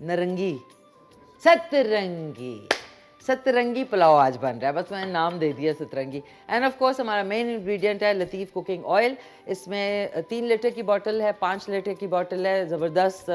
नारंगी, सतरंगी, सतरंगी पुलाव आज बन रहा है, बस मैंने नाम दे दिया सतरंगी। एंड ऑफ कोर्स हमारा मेन इंग्रेडिएंट है लतीफ़ कुकिंग ऑयल। इसमें 3 लीटर की बॉटल है, 5 लीटर की बॉटल है, ज़बरदस्त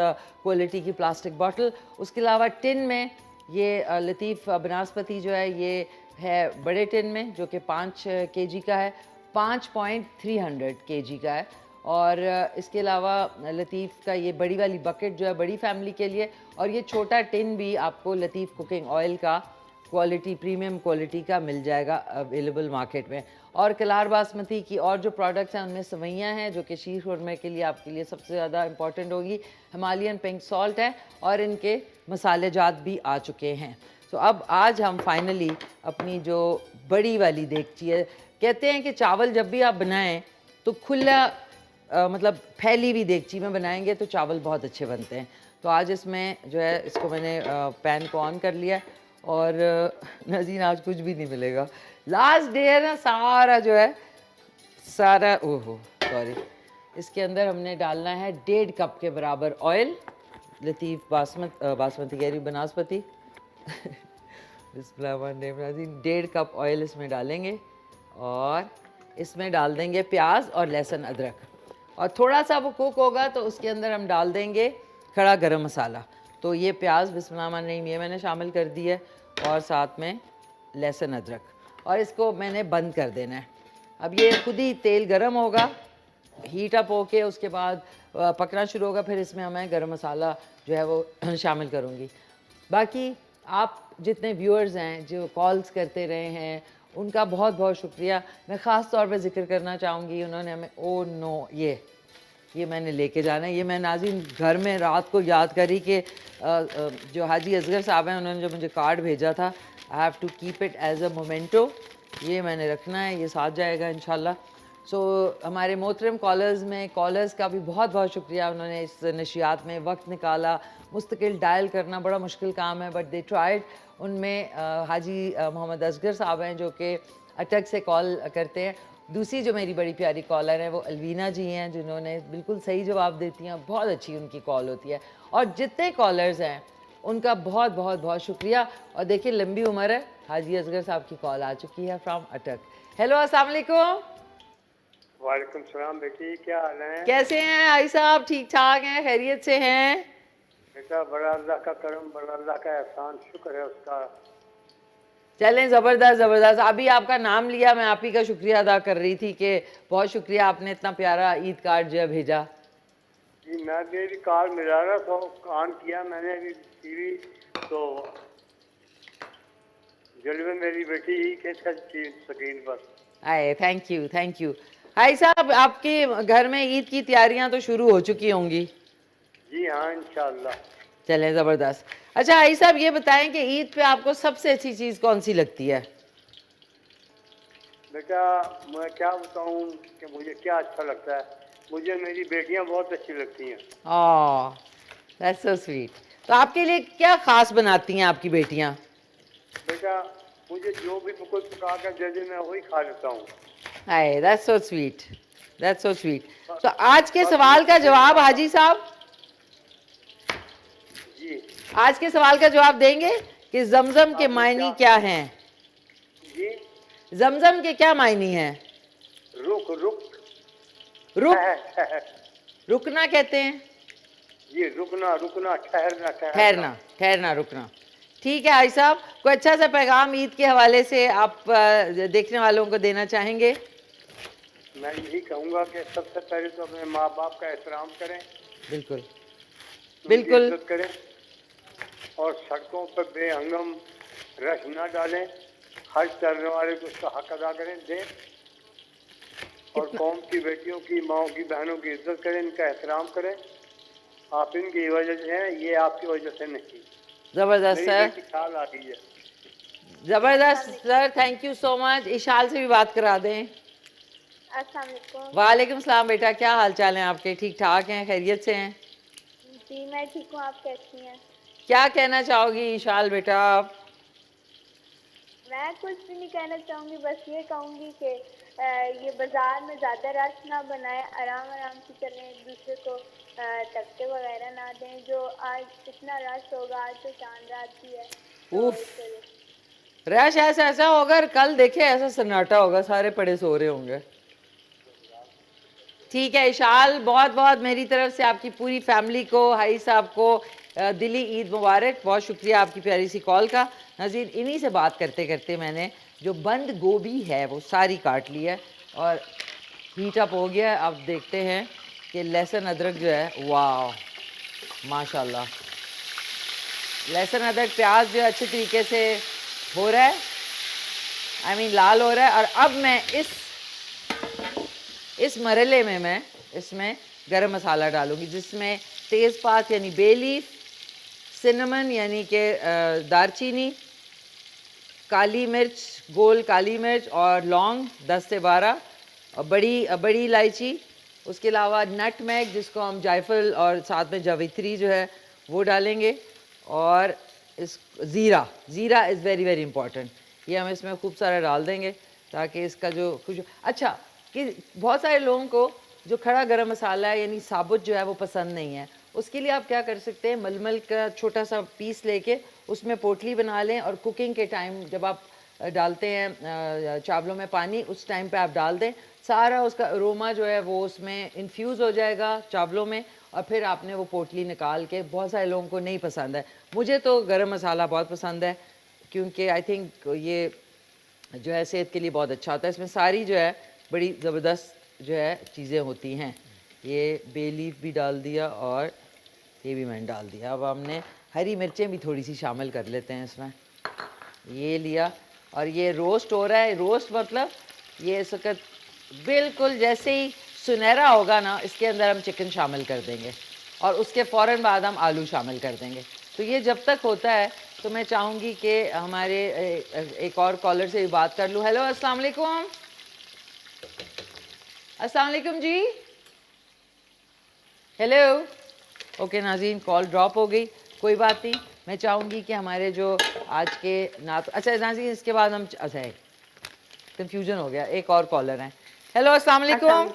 क्वालिटी की प्लास्टिक बॉटल। उसके अलावा टिन में ये लतीफ़ बनास्पति जो है ये है बड़े टिन में, जो कि 5 kg का है, 5.300 kg का है। और इसके अलावा लतीफ़ का ये बड़ी वाली बकेट जो है बड़ी फैमिली के लिए, और ये छोटा टिन भी आपको लतीफ़ कुकिंग ऑयल का क्वालिटी, प्रीमियम क्वालिटी का मिल जाएगा अवेलेबल मार्केट में। और कलार बासमती की और जो प्रोडक्ट्स हैं उनमें सवैयाँ हैं जो कि शीर खुरमे के लिए आपके लिए सबसे ज़्यादा इंपॉर्टेंट होगी, हिमालयन पिंक सॉल्ट है, और इनके मसाले जात भी आ चुके हैं। तो अब आज हम फाइनली अपनी जो बड़ी वाली देगची है, कहते हैं कि चावल जब भी आप बनाएं तो खुला मतलब फैली हुई देगची में बनाएंगे तो चावल बहुत अच्छे बनते हैं। तो आज इसमें जो है इसको मैंने पैन को ऑन कर लिया, और नाज़रीन आज कुछ भी नहीं मिलेगा, लास्ट डे है ना, सारा जो है सारा, ओहो सॉरी, इसके अंदर हमने डालना है 1.5 कप के बराबर ऑयल। लतीफ़ बासमती कह रही बनास्पति नाज़रीन 1.5 कप ऑयल इसमें डालेंगे, और इसमें डाल देंगे प्याज और लहसुन अदरक, और थोड़ा सा वो कुक होगा तो उसके अंदर हम डाल देंगे खड़ा गरम मसाला। तो ये प्याज बिस्मिल्लाहिर्रहमानिर्रहीम ये मैंने शामिल कर दी है, और साथ में लहसुन अदरक, और इसको मैंने बंद कर देना है। अब ये खुद ही तेल गरम होगा, हीट अप होके उसके बाद पकना शुरू होगा, फिर इसमें मैं गरम मसाला जो है वो शामिल करूँगी। बाकी आप जितने व्यूअर्स हैं जो कॉल्स करते रहे हैं उनका बहुत बहुत शुक्रिया। मैं ख़ास तौर पे ज़िक्र करना चाहूँगी, उन्होंने हमें ओ नो ये मैंने लेके जाना है, ये मैं नाज़रीन घर में रात को याद करी कि जो हाजी असगर साहब हैं उन्होंने जो मुझे कार्ड भेजा था, I have to keep it as a memento, ये मैंने रखना है, ये साथ जाएगा इंशाल्लाह। सो हमारे मोहतरम कॉलर्स का भी बहुत बहुत शुक्रिया, उन्होंने इस नशियात में वक्त निकाला। मुस्तकिल डायल करना बड़ा मुश्किल काम है, बट दे ट्राइड। उनमें हाजी मोहम्मद असगर साहब हैं जो कि अटक से कॉल करते हैं। दूसरी जो मेरी बड़ी प्यारी कॉलर है वो अलवीना जी हैं, जिन्होंने बिल्कुल सही जवाब देती हैं, बहुत अच्छी उनकी कॉल होती है। और जितने कॉलर्स हैं उनका बहुत बहुत बहुत शुक्रिया। और देखिए लंबी उम्र है, हाजी असगर साहब की कॉल आ चुकी है फ्रॉम अटक। हेलो अस्सलाम वालेकुम। वालेकुम सलाम बेटी, क्या हाल है? कैसे हैं आई साहब? ठीक ठाक हैं, खैरियत से हैं? बेटा बड़ा अल्लाह का करम, बड़ा अल्लाह का एहसान, शुक्र है उसका। चलें ज़बरदस्त ज़बरदस्त। अभी आपका नाम लिया, मैं आप ही का शुक्रिया अदा कर रही थी कि बहुत शुक्रिया आपने इतना प्यारा ईद कार्ड जो है भेजा। जी मैं भी कार्ड मिला रहा तो ऑन किया मैंने अभी टीवी, तो जलवे मेरी बेटी ही के स्क्रीन पर। आए थैंक यू। हाई साहब आपके घर में ईद की तैयारियां तो शुरू हो चुकी होंगी? जी हाँ इंशाल्लाह। चलें ज़बरदस्त। अच्छा हाई साहब ये बताएं कि ईद पे आपको सबसे अच्छी चीज़ कौन सी लगती है? बेटा मैं क्या बताऊं कि मुझे क्या अच्छा लगता है। मुझे मेरी बेटियां बहुत अच्छी लगती हैं। ओह, दैट्स सो स्वीट। तो आपके लिए क्या खास बनाती हैं आपकी बेटियां? बेटा मुझे जो भी कोई पका कर दे दे मैं वही खा लेता हूँ। Hi, that's so sweet, that's so sweet. बस तो आज के बस सवाल का मुझे जवाब पापा हाजी साहब, जी आज के सवाल का जवाब देंगे कि जमजम के आपने मायने क्या क्या हैं? जी जमजम के क्या मायने हैं? रुक रुक रुक, ठहर ठहर रुकना कहते हैं। जी रुकना रुकना ठहरना ठहरना। ठहरना, ठहरना, रुकना। ठीक है हाजी साहब, कोई अच्छा सा पैगाम ईद के हवाले से आप देखने वालों को देना चाहेंगे? मैं यही कहूँगा कि सबसे पहले तो अपने माँ बाप का एहतराम करें, बिल्कुल, उनकी बिल्कुल। इज्जत करें और सड़कों पर बेहंगम रश न डालें। हर चलने वाले को उसका हक अदा करें दें और कौम की बेटियों की माओं की बहनों की इज्जत करें, इनका एहतराम करें। आप इनकी वजह से हैं, ये आपकी वजह से नहीं। जबरदस्त मेरी सर, बेटी ख्याल आ रही है। जबरदस्त sir, thank you so much. Ishal से भी बात करा दें। अस्सलाम वालेकुम। वालेकुम सलाम बेटा, क्या हाल चाल हैं आपके? ठीक ठाक हैं, खैरियत से हैं? जी मैं ठीक हूँ, आप कैसी हैं? क्या कहना चाहोगी इशाल बेटा आप? मैं कुछ भी नहीं कहना चाहूँगी, बस ये कहूँगी कि ये बाज़ार में ज़्यादा रश ना बनाएं, आराम आराम से चलें, एक दूसरे को धक्के वगैरह ना दें। जो आज इतना रश होगा, आज तो चांद रात भी है तो उफ, इस वजह से। रश ऐसा ऐसा होगा और कल देखे ऐसा सन्नाटा होगा, सारे पड़े सो रहे होंगे। ठीक है इशाल, बहुत बहुत मेरी तरफ से आपकी पूरी फैमिली को, हाई साहब को दिली ईद मुबारक। बहुत शुक्रिया आपकी प्यारी सी कॉल का। नाज़रीन, इन्हीं से बात करते करते मैंने जो बंद गोभी है वो सारी काट ली है और हीट अप हो गया है। अब देखते हैं कि लहसुन अदरक जो है, वाह माशाल्लाह, लहसुन अदरक प्याज जो अच्छे तरीके से हो रहा है, आई मीन लाल हो रहा है। और अब मैं इस मरले में मैं इसमें गरम मसाला डालूंगी, जिसमें तेज़पात यानी बे लीफ, सिनेमन यानी कि दारचीनी, काली मिर्च, गोल काली मिर्च और लौंग 10 से 12 और बड़ी इलायची, उसके अलावा नटमैग जिसको हम जायफल और साथ में जावित्री जो है वो डालेंगे। और इस ज़ीरा इज़ वेरी वेरी इंपॉर्टेंट, ये हम इसमें खूब सारा डाल देंगे ताकि इसका जो कुछ अच्छा कि बहुत सारे लोगों को जो खड़ा गरम मसाला है यानी साबुत जो है वो पसंद नहीं है। उसके लिए आप क्या कर सकते हैं, मलमल का छोटा सा पीस लेके उसमें पोटली बना लें और कुकिंग के टाइम जब आप डालते हैं चावलों में पानी, उस टाइम पे आप डाल दें, सारा उसका अरोमा जो है वो उसमें इन्फ्यूज़ हो जाएगा चावलों में और फिर आपने वो पोटली निकाल के। बहुत सारे लोगों को नहीं पसंद है, मुझे तो गरम मसाला बहुत पसंद है क्योंकि आई थिंक ये जो है सेहत के लिए बहुत अच्छा होता है। इसमें सारी जो है बड़ी ज़बरदस्त जो है चीज़ें होती हैं। ये बे लीफ भी डाल दिया और ये भी मैंने डाल दिया। अब हमने हरी मिर्चें भी थोड़ी सी शामिल कर लेते हैं इसमें, ये लिया और ये रोस्ट हो रहा है। रोस्ट मतलब ये इस वक्त बिल्कुल जैसे ही सुनहरा होगा ना, इसके अंदर हम चिकन शामिल कर देंगे और उसके फ़ौरन बाद हम आलू शामिल कर देंगे। तो ये जब तक होता है तो मैं चाहूँगी कि हमारे एक और कॉलर से भी बात कर लूँ। हेलो, अस्सलाम वालेकुम। अस्सलाम वालेकुम जी। हेलो। ओके नाज़रीन, कॉल ड्रॉप हो गई, कोई बात नहीं। मैं चाहूँगी कि हमारे जो आज के अच्छा नाज़रीन, इसके बाद हम अच्छा कंफ्यूजन हो गया, एक और कॉलर हैं। हेलो, अस्सलाम वालेकुम।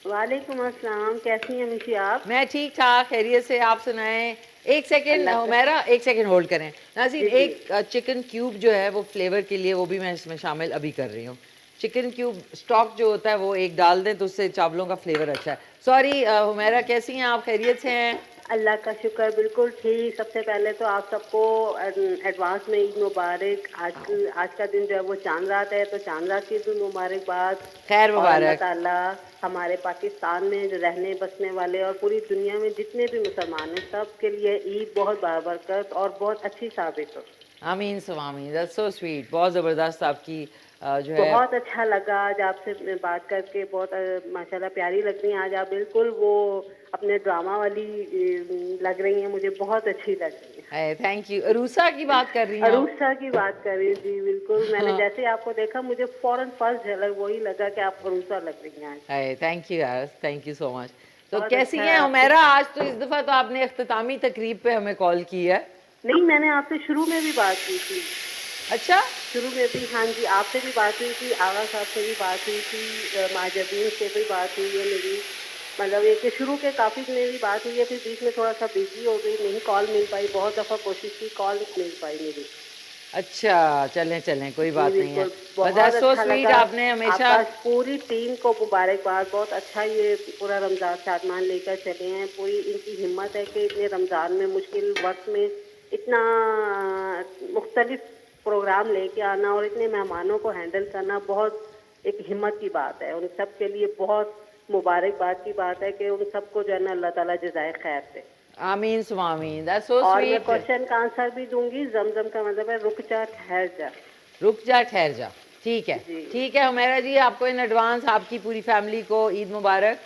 वालेकुम अस्सलाम, कैसी हैं मिशी आप? मैं ठीक ठाक, खैरियत से, आप सुनाएं। एक सेकेंड हुमैरा, एक सेकेंड होल्ड करें। नाज़रीन, एक चिकन क्यूब जो है वो फ्लेवर के लिए वो भी मैं इसमें शामिल अभी कर रही हूँ। चिकन क्यूब स्टॉक जो होता है वो एक डाल दें तो उससे चावलों का फ्लेवर अच्छा है। सॉरी हुमैरा, कैसी हैं आप? खैरियत से हैं? अल्लाह का शुक्र, बिल्कुल ठीक। सबसे पहले तो आप सबको एडवांस में ईद मुबारक। आज का दिन जो है वो चांद रात है, तो चांद रात की ईद मुबारकबाद। खैर और अल्लाह मुबारक। ताला हमारे पाकिस्तान में जो रहने बसने वाले और पूरी दुनिया में जितने भी मुसलमान हैं सब के लिए ईद बहुत बाबरकत और बहुत अच्छी साबित हो। आमीन सुमामीन, दैट्स सो स्वीट, बहुत ज़बरदस्त आपकी जो है। बहुत अच्छा लगा आज आपसे बात करके, बहुत माशाल्लाह प्यारी लग रही हैं आज आप, बिल्कुल वो अपने ड्रामा वाली लग रही हैं, मुझे बहुत अच्छी लग रही हैं। Thank you. अरूसा की बात कर रही हैं आप? अरूसा की बात कर रही जी, बिल्कुल मैंने जैसे आपको देखा मुझे फौरन फर्स्ट झलक वही लगा कि आप अरूसा लग रही हैं आज। थैंक यू यार, थैंक यू सो मच। तो बहुत कैसी अच्छा हैं है हुमैरा? आज तो इस दफ़ा तो आपने अख्तामी तकरीब पे हमें कॉल की है। नहीं, मैंने आपसे शुरू में भी बात की थी। अच्छा, शुरू में भी, हाँ जी, आपसे भी बात हुई थी, आगा साहब से भी बात हुई थी, माजदीन से भी बात हुई है मेरी, मतलब ये कि शुरू के काफ़ी में भी बात हुई है, फिर बीच में थोड़ा सा बिजी हो गई, नहीं कॉल मिल पाई, बहुत दफ़ा कोशिश की, कॉल नहीं मिल पाई मेरी। अच्छा, चलें चलें, कोई बात नहीं है। बिल्कुल, बट बहुत दैट्स सो अच्छा स्वीट, लगा। आपने हमेशा। आपका पूरी टीम को मुबारकबाद, बहुत अच्छा ये पूरा रमज़ान शादमान लेकर चले हैं, पूरी इनकी हिम्मत है कि इतने रमज़ान में मुश्किल वक्त में इतना मुख्तलिफ प्रोग्राम लेके आना और इतने मेहमानों को हैंडल करना बहुत एक हिम्मत की बात है। उन सब के लिए बहुत मुबारकबाद की बात है कि उन सबको जो है ना अल्लाह ताला जज़ाए खैर दे। आमीन सुमामीन, दैट्स सो और मैं स्वीट। क्वेश्चन का आंसर भी दूंगी, जमजम का मतलब है रुक जा ठहर जा। रुक जा ठहर जा, ठीक है। जी। ठीक है हुमैरा जी, आपको इन एडवांस, आपकी पूरी फैमिली को ईद मुबारक।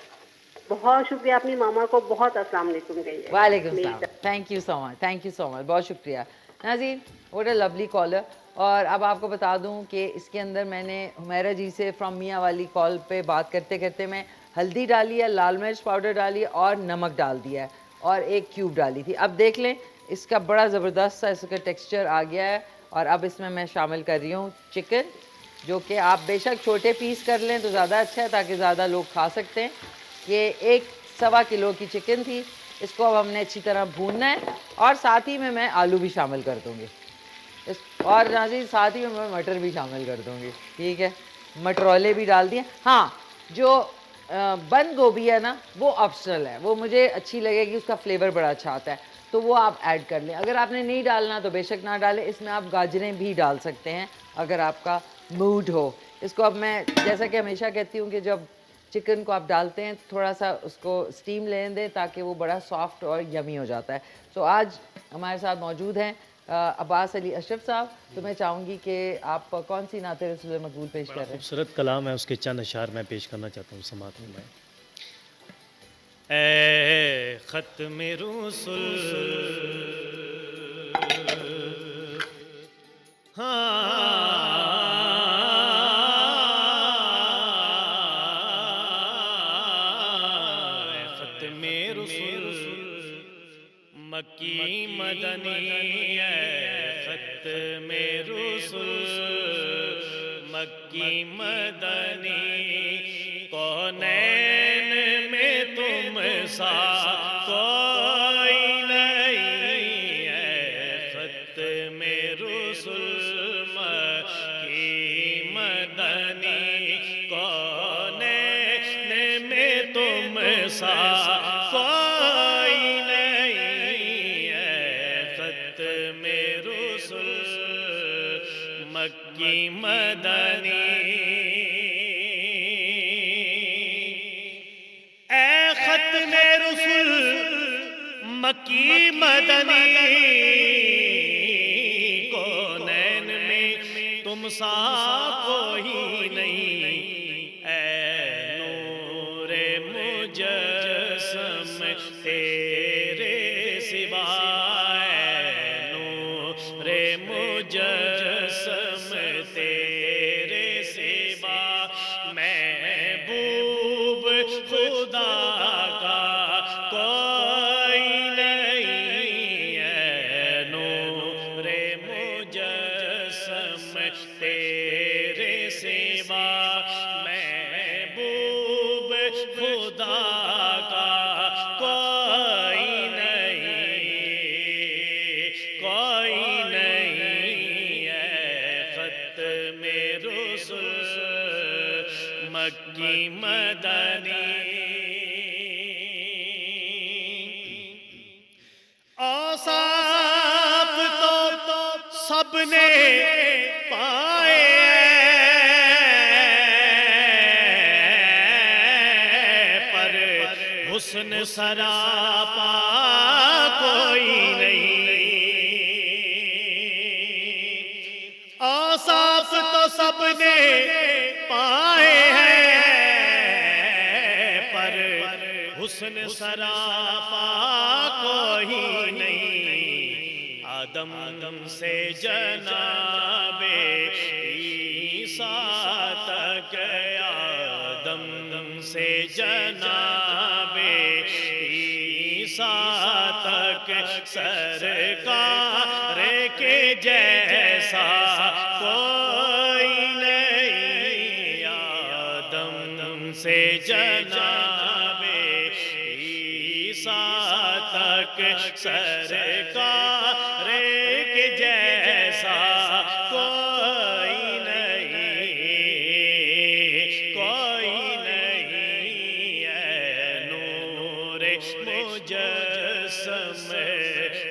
बहुत शुक्रिया, अपनी मामा को बहुत अस्सलाम वालेकुम कहिए। वालेकुम सलाम, thank you so much, thank you so much, बहुत शुक्रिया नाज़रीन। What a lovely caller. और अब आपको बता दूं कि इसके अंदर मैंने हुमैरा जी से फ्रॉम मियाँ वाली कॉल पे बात करते करते मैं हल्दी डाली है, लाल मिर्च पाउडर डाली है और नमक डाल दिया है और एक क्यूब डाली थी। अब देख लें, इसका बड़ा ज़बरदस्त सा इसका टेक्स्चर आ गया है। और अब इसमें मैं शामिल कर रही हूँ चिकन, जो कि आप बेशक छोटे पीस कर लें तो ज़्यादा अच्छा है, ताकि ज़्यादा लोग खा सकते हैं। ये 1 किलो की चिकन थी, इसको अब हमने अच्छी तरह भूनना है और साथ ही में मैं आलू भी शामिल कर दूँगी और नाज़रीन साथ ही में मैं मटर भी शामिल कर दूँगी, ठीक है। मटरोले भी डाल दिए। हाँ, जो बंद गोभी है ना, वो ऑप्शनल है, वो मुझे अच्छी लगेगी, उसका फ्लेवर बड़ा अच्छा आता है, तो वो आप ऐड कर लें। अगर आपने नहीं डालना तो बेशक ना डालें। इसमें आप गाजरें भी डाल सकते हैं अगर आपका मूड हो। इसको अब मैं जैसा कि हमेशा कहती हूँ कि जब चिकन को आप डालते हैं थोड़ा सा उसको स्टीम लेने दें, ताकि वो बड़ा सॉफ्ट और यमी हो जाता है। तो आज हमारे साथ मौजूद हैं अब्बास अली अशरफ साहब। तो मैं चाहूँगी कि आप कौन सी नाते रसूल मकबूल पेश कर रहे हैं? खूबसूरत कलाम है, उसके चंद अशार मैं पेश करना चाहता हूँ, समात में। ए ख़त्म रुसूल, ख़त्म रुसूल मक्की मदनी है, ख़त्म रुसूल मक्की मदनी, कौनैन में तुम सा कोई नहीं है, ख़त्म रुसूल मक्की मदनी, कौनैन में तुम सा कोई नहीं है, ख़त्म रुसूल मक्की मदनी। मक्की मदनी, कौनैन में तुम सा कोई नहीं, ऐ नूरे मुजस्सम तेरे सिवा, ऐ नूरे मुजस्सम तेरे सिवा, महबूब खुदा का कोई नहीं है, नूरे मुजस्सम तेरे सिवा, महबूब खुदा का कोई नहीं है, ख़त्म रुसूल मक्की मदनी। औसाफ तो सबने पाए, पर हुस्न सरापा कोई नहीं, औसाफ तो सबने पाए हैं, पर हुस्न सरापा कोई नहीं। आदम से जनाबे ईसा तक, आदम से जनाबे ईसा तक सरकार के जैसा कोई नहीं। आदम से जनाबे ईसा तक सरकार के जैसा कोई नहीं, कोई नहीं है। नूरे मुजस्सम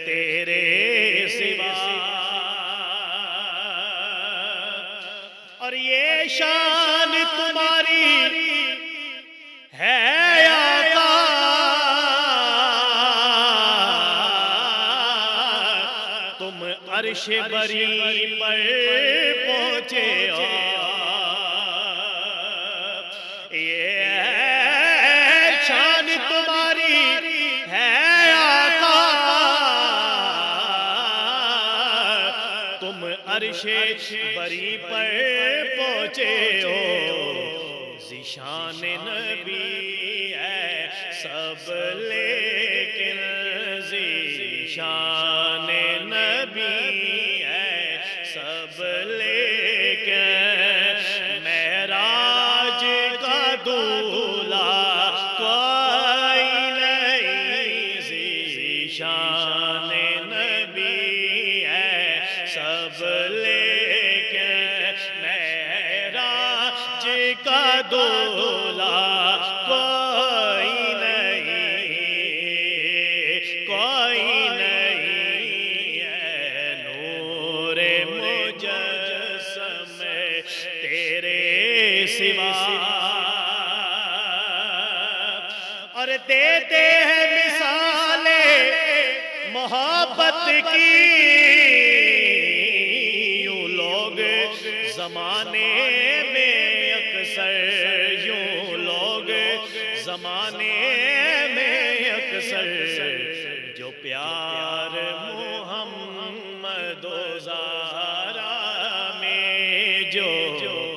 तेरे सिवा, और ये शान तुम्हारी है आका, तुम अर्श बरी पर पहुंचे हो। ये शान तुम्हारी है आका, तुम अर्शे बरी पर पहुंचे हो। ज़िशान नबी है सब लेकिन ज़िशान नबी है सब लेकिन मेराज का दूल्हा कोई नहीं। ज़िशान नबी है सब लेकिन मेराज का दूल्हा कोई नहीं, कोई नहीं है। नूरे मुजस्सम तेरे सिवा, और देते हैं मिसालें मोहब्बत की यूं लोग जमाने में अक्सर, यूं लोग जमाने में अक्सर, जो प्यार मोहम्मद ज़ारा में, जो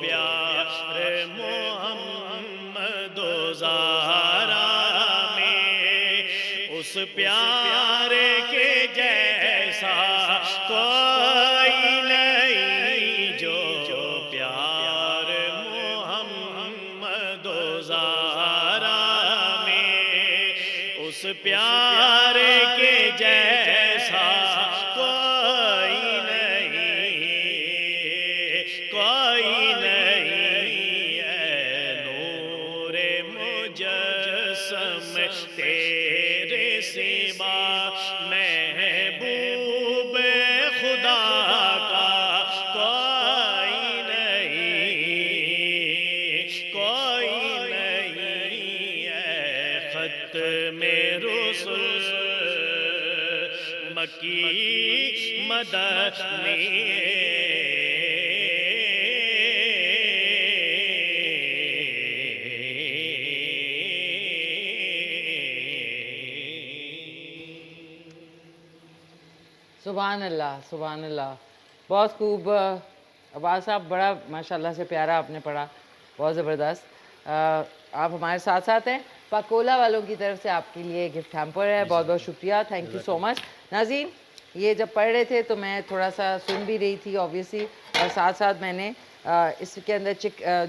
प्यार मोहम्मद ज़ारा में, उस प्यार के जैसा कोई नहीं। जो प्यार मोहम्मद ज़ारा में, उस प्यार के जैसा कोई नहीं, कोई नहीं है। नूरे मुजस्सम तेरे सिवा, महबूब खुदा का कोई नहीं, कोई नहीं है। खत में रुsul मक्की मदनी, सुभान अल्लाह, सुभान अल्लाह। बहुत खूब अब्बास साहब, बड़ा माशाल्लाह से प्यारा आपने पढ़ा, बहुत ज़बरदस्त। आप हमारे साथ साथ हैं। पाकोला वालों की तरफ से आपके लिए गिफ्ट हैम्पर है, बहुत बहुत शुक्रिया, थैंक यू सो मच। नाज़रीन, ये जब पढ़ रहे थे तो मैं थोड़ा सा सुन भी रही थी ऑब्वियसली, और साथ साथ मैंने इसके अंदर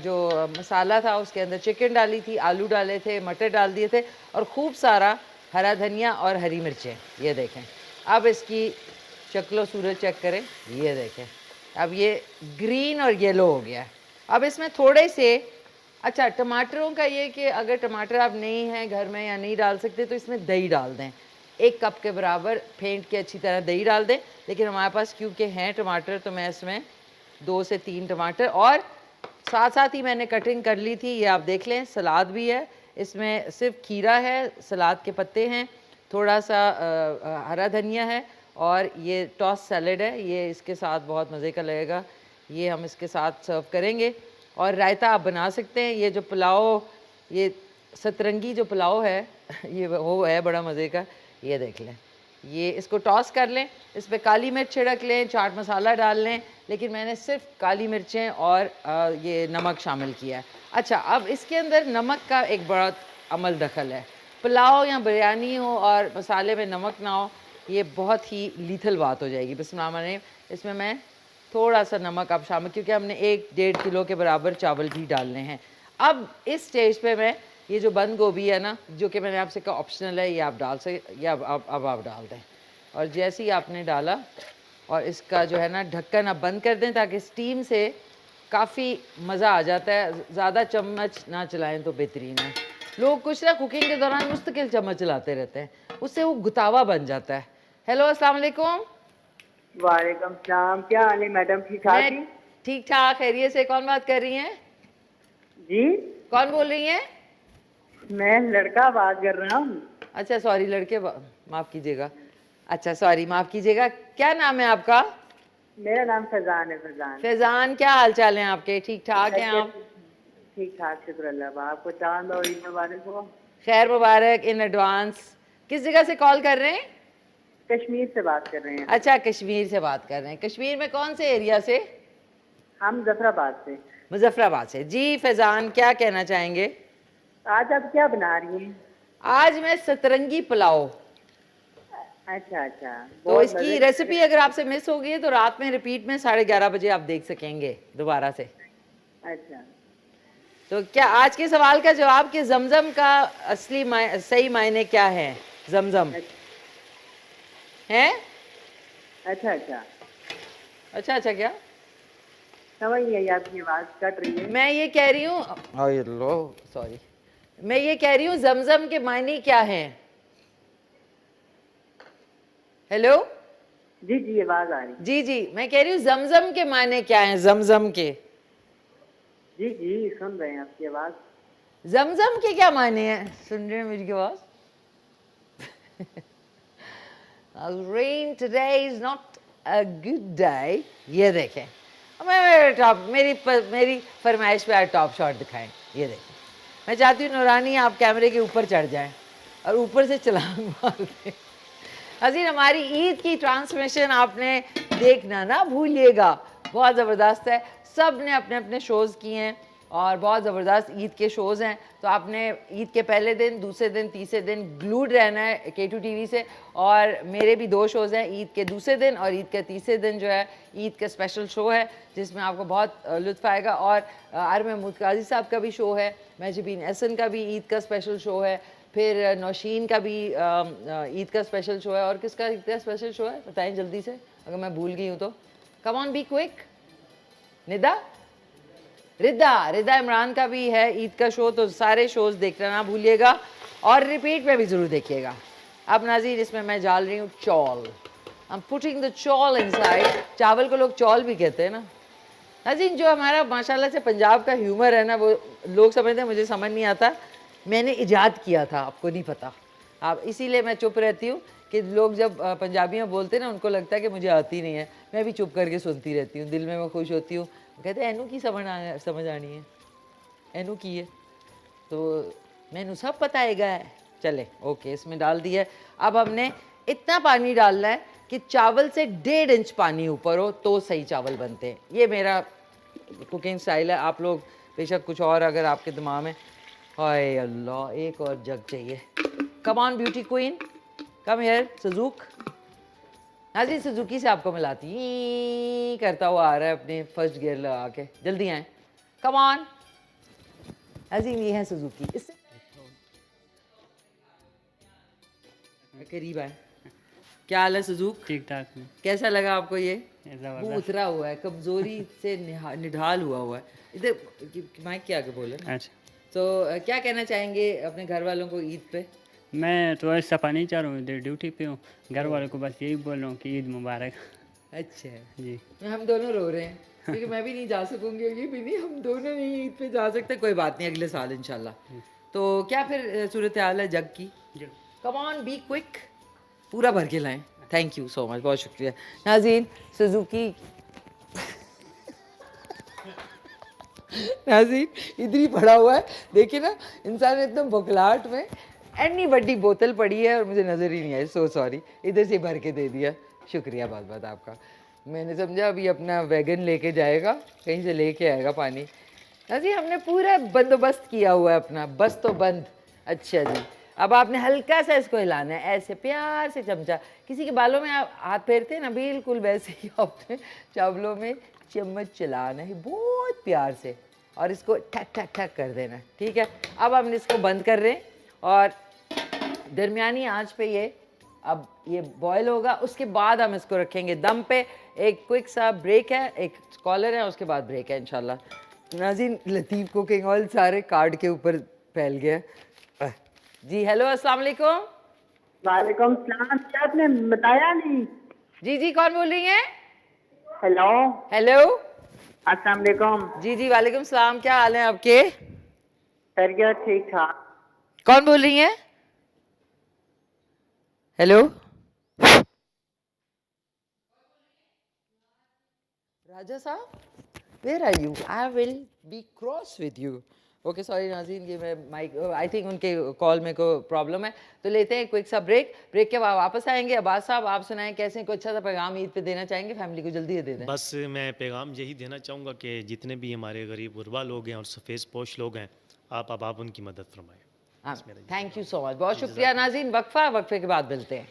जो मसाला था उसके अंदर चिकन डाली थी, आलू डाले थे, मटर डाल दिए थे, और खूब सारा हरा धनिया और हरी मिर्चें। ये देखें, अब इसकी शक्लो सूरत चेक करें, ये देखें, अब ये ग्रीन और येलो हो गया है। अब इसमें थोड़े से, अच्छा टमाटरों का ये कि अगर टमाटर आप नहीं हैं घर में या नहीं डाल सकते तो इसमें दही डाल दें, 1 कप के बराबर फेंट के अच्छी तरह दही डाल दें। लेकिन हमारे पास क्योंकि हैं टमाटर तो मैं इसमें 2 से 3 टमाटर, और साथ साथ ही मैंने कटिंग कर ली थी, ये आप देख लें। सलाद भी है, इसमें सिर्फ खीरा है, सलाद के पत्ते हैं, थोड़ा सा हरा धनिया है, और ये टॉस सैलड है, ये इसके साथ बहुत मज़े का लगेगा। ये हम इसके साथ सर्व करेंगे। और रायता आप बना सकते हैं। ये जो पुलाव, ये सतरंगी जो पुलाव है ये वो है बड़ा मज़े का। ये देख लें, ये इसको टॉस कर लें, इस पर काली मिर्च छिड़क लें, चाट मसाला डाल लें, लेकिन मैंने सिर्फ काली मिर्चें और ये नमक शामिल किया है। अच्छा, अब इसके अंदर नमक का एक बड़ा अमल दखल है। पुलाव या बिरयानी हो और मसाले में नमक ना हो, ये बहुत ही लीथल बात हो जाएगी। बिस्मिल्लाह, इसमें मैं थोड़ा सा नमक अब शामिल, क्योंकि हमने 1-1.5 किलो के बराबर चावल भी डालने हैं। अब इस स्टेज पे मैं ये जो बंद गोभी है ना, जो कि मैंने आपसे कहा ऑप्शनल है, ये आप डाल सके, या अब आप डाल दें। और जैसे ही आपने डाला, और इसका जो है ना ढक्कन आप बंद कर दें, ताकि स्टीम से काफ़ी मज़ा आ जाता है। ज़्यादा चम्मच ना चलाएं तो बेहतरीन है। लोग कुछ ना कुकिंग के दौरान मुस्तकिल चम्मच चलाते रहते हैं, उससे वो गुतावा बन जाता है। हेलो, अस्सलाम वालेकुम। वालेकुम सलाम, क्या हाल है मैडम? ठीक ठाक मैं ही? ठीक ठाक, खैरियत से। कौन बात कर रही हैं? जी, कौन बोल रही हैं? मैं लड़का बात कर रहा हूँ। अच्छा सॉरी, लड़के, माफ़ कीजिएगा। अच्छा सॉरी, माफ़ कीजिएगा। क्या नाम है आपका? मेरा नाम फैजान है। फैजान, फैजान, क्या हाल चाल हैं आपके? ठीक ठाक हैं आप? ठीक ठाक, शुक्र अल्लाह का। आपको चांद और ईद मुबारक हो। खैर मुबारक इन एडवांस। किस जगह से कॉल कर रहे हैं? कश्मीर से बात कर रहे हैं। अच्छा, कश्मीर से बात कर रहे हैं। कश्मीर में कौन से एरिया से? हम जफराबाद से। मुजफ्फराबाद से। जी फैजान, क्या कहना चाहेंगे? आज आप क्या बना रही हैं? आज मैं सतरंगी पुलाव। अच्छा अच्छा, तो बहुत इसकी मजे की। रेसिपी अगर आपसे मिस हो गई है तो रात में रिपीट में 11:30 बजे आप देख सकेंगे दोबारा से। अच्छा, तो क्या आज के सवाल का जवाब कि जमजम का असली सही मायने क्या है? जमजम है? अच्छा अच्छा, अच्छा अच्छा, क्या समझ नहीं आई, आपकी आवाज़ कट रही है। मैं ये कह रही हूँ, सॉरी, मैं ये कह रही हूँ जमजम के मायने क्या हैं? हेलो, जी जी, आवाज़ आ रही। जी जी, मैं कह रही हूँ जमजम के मायने क्या हैं? जमजम के, जी जी, सुन रहे हैं आपकी आवाज़। जमजम के क्या मायने हैं? सुन रहे हैं मेरी आवाज? Rain today is not a good day. ये देखें, मेरी फरमाइश पे आज टॉप शॉट दिखाएं। ये देखें, मैं चाहती हूँ नूरानी आप कैमरे के ऊपर चढ़ जाएं और ऊपर से छलांग मार दें। हसीन, हमारी ईद की ट्रांसमिशन आपने देखना ना भूलिएगा, बहुत ज़बरदस्त है। सब ने अपने अपने शोज़ किए हैं और बहुत ज़बरदस्त ईद के शोज़ हैं। तो आपने ईद के पहले दिन, दूसरे दिन, तीसरे दिन ग्लूड रहना है K2 TV से। और मेरे भी 2 शोज़ हैं, ईद के दूसरे दिन और ईद के तीसरे दिन जो है ईद का स्पेशल शो है, जिसमें आपको बहुत लुत्फ़ आएगा। और आर महमूद काजी साहब का भी शो है, महजबीन एहसन का भी ईद का स्पेशल शो है, फिर नौशीन का भी ईद का स्पेशल शो है। और किसका ईद का स्पेशल शो है बताएं जल्दी से, अगर मैं भूल गई हूँ तो। Come on, be quick. Nida, Rida Imran का भी है ईद का शो। तो सारे शोज़ देखना ना भूलिएगा और रिपीट में भी ज़रूर देखिएगा। अब नाज़रीन, इसमें मैं डाल रही हूँ चौल। I am putting the chawal inside. चावल को लोग चौल भी कहते हैं ना नाज़रीन। जो हमारा माशाल्लाह से पंजाब का ह्यूमर है ना, वो लोग समझते हैं, मुझे समझ नहीं आता। मैंने इजाद किया था, आपको नहीं पता। आप इसीलिए मैं चुप रहती हूँ कि लोग जब पंजाबी में बोलते हैं ना, उनको लगता है कि मुझे आती नहीं है। मैं भी चुप करके सुनती रहती हूँ, दिल में मैं खुश होती हूँ। कहते हैं एनू की समझ आनी है, एनू की है, तो मैनू सब पता है। चले ओके, इसमें डाल दिया। अब हमने इतना पानी डालना है कि चावल से 1.5 इंच पानी ऊपर हो तो सही चावल बनते हैं। ये मेरा कुकिंग स्टाइल है। आप लोग बेशक कुछ और अगर आपके दिमाग में, हाय अल्लाह, एक और जग चाहिए। Come on beauty queen, come here सुजुक। नाज़रीन, सुजुकी से आपको मिलाती करता हुआ आ रहा है अपने फर्स्ट गियर लगा के। जल्दी आए, कम ऑन। नाज़रीन, ये है सुजुकी। इससे करीब आए। क्या हाल है सुजुक? ठीक ठाक है। कैसा लगा आपको? ये ज़बरदस्त। मुँह उतरा हुआ है, कमज़ोरी से निढाल हुआ है। इधर माइक के आगे बोले। अच्छा, तो क्या कहना चाहेंगे अपने घर वालों को ईद पे? मैं तो ऐसा नहीं चाह रहा हूँ, इधर ड्यूटी पे हूँ। घर वालों को बस यही बोल रहा हूँ कि ईद मुबारक। अच्छा जी, हम दोनों रो रहे हैं क्योंकि मैं भी नहीं जा सकूंगी, ये भी नहीं, हम दोनों नहीं ईद पे जा सकते। कोई बात नहीं, अगले साल इंशाल्लाह। तो क्या फिर सूरत हाल है जग की? कम ऑन, बी क्विक, पूरा भर के लाएं। थैंक यू सो मच, बहुत शुक्रिया। नाज़रीन, सुजुकी नाज़रीन इधर ही पड़ा हुआ है, देखिए ना इंसान एकदम बौखलाहट में, एनी बड़ी बोतल पड़ी है और मुझे नज़र ही नहीं आई, सो सॉरी, इधर से भर के दे दिया, शुक्रिया बहुत बहुत आपका। मैंने समझा अभी अपना वैगन लेके जाएगा, कहीं से लेके आएगा पानी। नाज़रीन हमने पूरा बंदोबस्त किया हुआ है अपना, बस तो बंद। अच्छा जी, अब आपने हल्का सा इसको हिलाना है, ऐसे प्यार से चमचा, किसी के बालों में आप हाथ फेरते हैं ना, बिल्कुल वैसे ही आपने चावलों में चम्मच चलाना है बहुत प्यार से, और इसको ठक ठक ठक कर देना है, ठीक है। अब हम इसको बंद कर रहे हैं और दरमियानी आंच पे ये अब ये बॉयल होगा, उसके बाद हम इसको रखेंगे दम पे। एक क्विक सा ब्रेक है, एक कॉलर है, उसके बाद ब्रेक है इंशाल्लाह। नाज़रीन लतीफ़ कुकिंग ऑयल सारे कार्ड के ऊपर फैल गया जी। हेलो अस्सलाम वालेकुम। वालेकुम सलाम, क्या आपने बताया नहीं? जी जी, कौन बोल रही हैं? हेलो हेलो, अस्सलाम वालेकुम। जी जी वालेकुम सलाम, क्या हाल है आपके? खैरियत, ठीक ठाक। कौन बोल रही हैं? हेलो, राजा साहब, where are you? I will be cross with you. Okay sorry नाज़रीन, ये मैं माइक आई थिंक उनके कॉल में कोई प्रॉब्लम है, तो लेते हैं क्विक सा ब्रेक। ब्रेक के बाद वापस आएंगे। अब्बास साहब आप सुनाएं, कैसे कोई अच्छा सा पैगाम ईद पे देना चाहेंगे फैमिली को, जल्दी दे दें। बस मैं पैगाम यही देना चाहूँगा कि जितने भी हमारे गरीब गुरबा लोग हैं और सफ़ेद पोश लोग हैं, आप उनकी मदद फरमाएं। थैंक यू सो मच, बहुत शुक्रिया नाज़रीन। वक्फे के बाद मिलते हैं।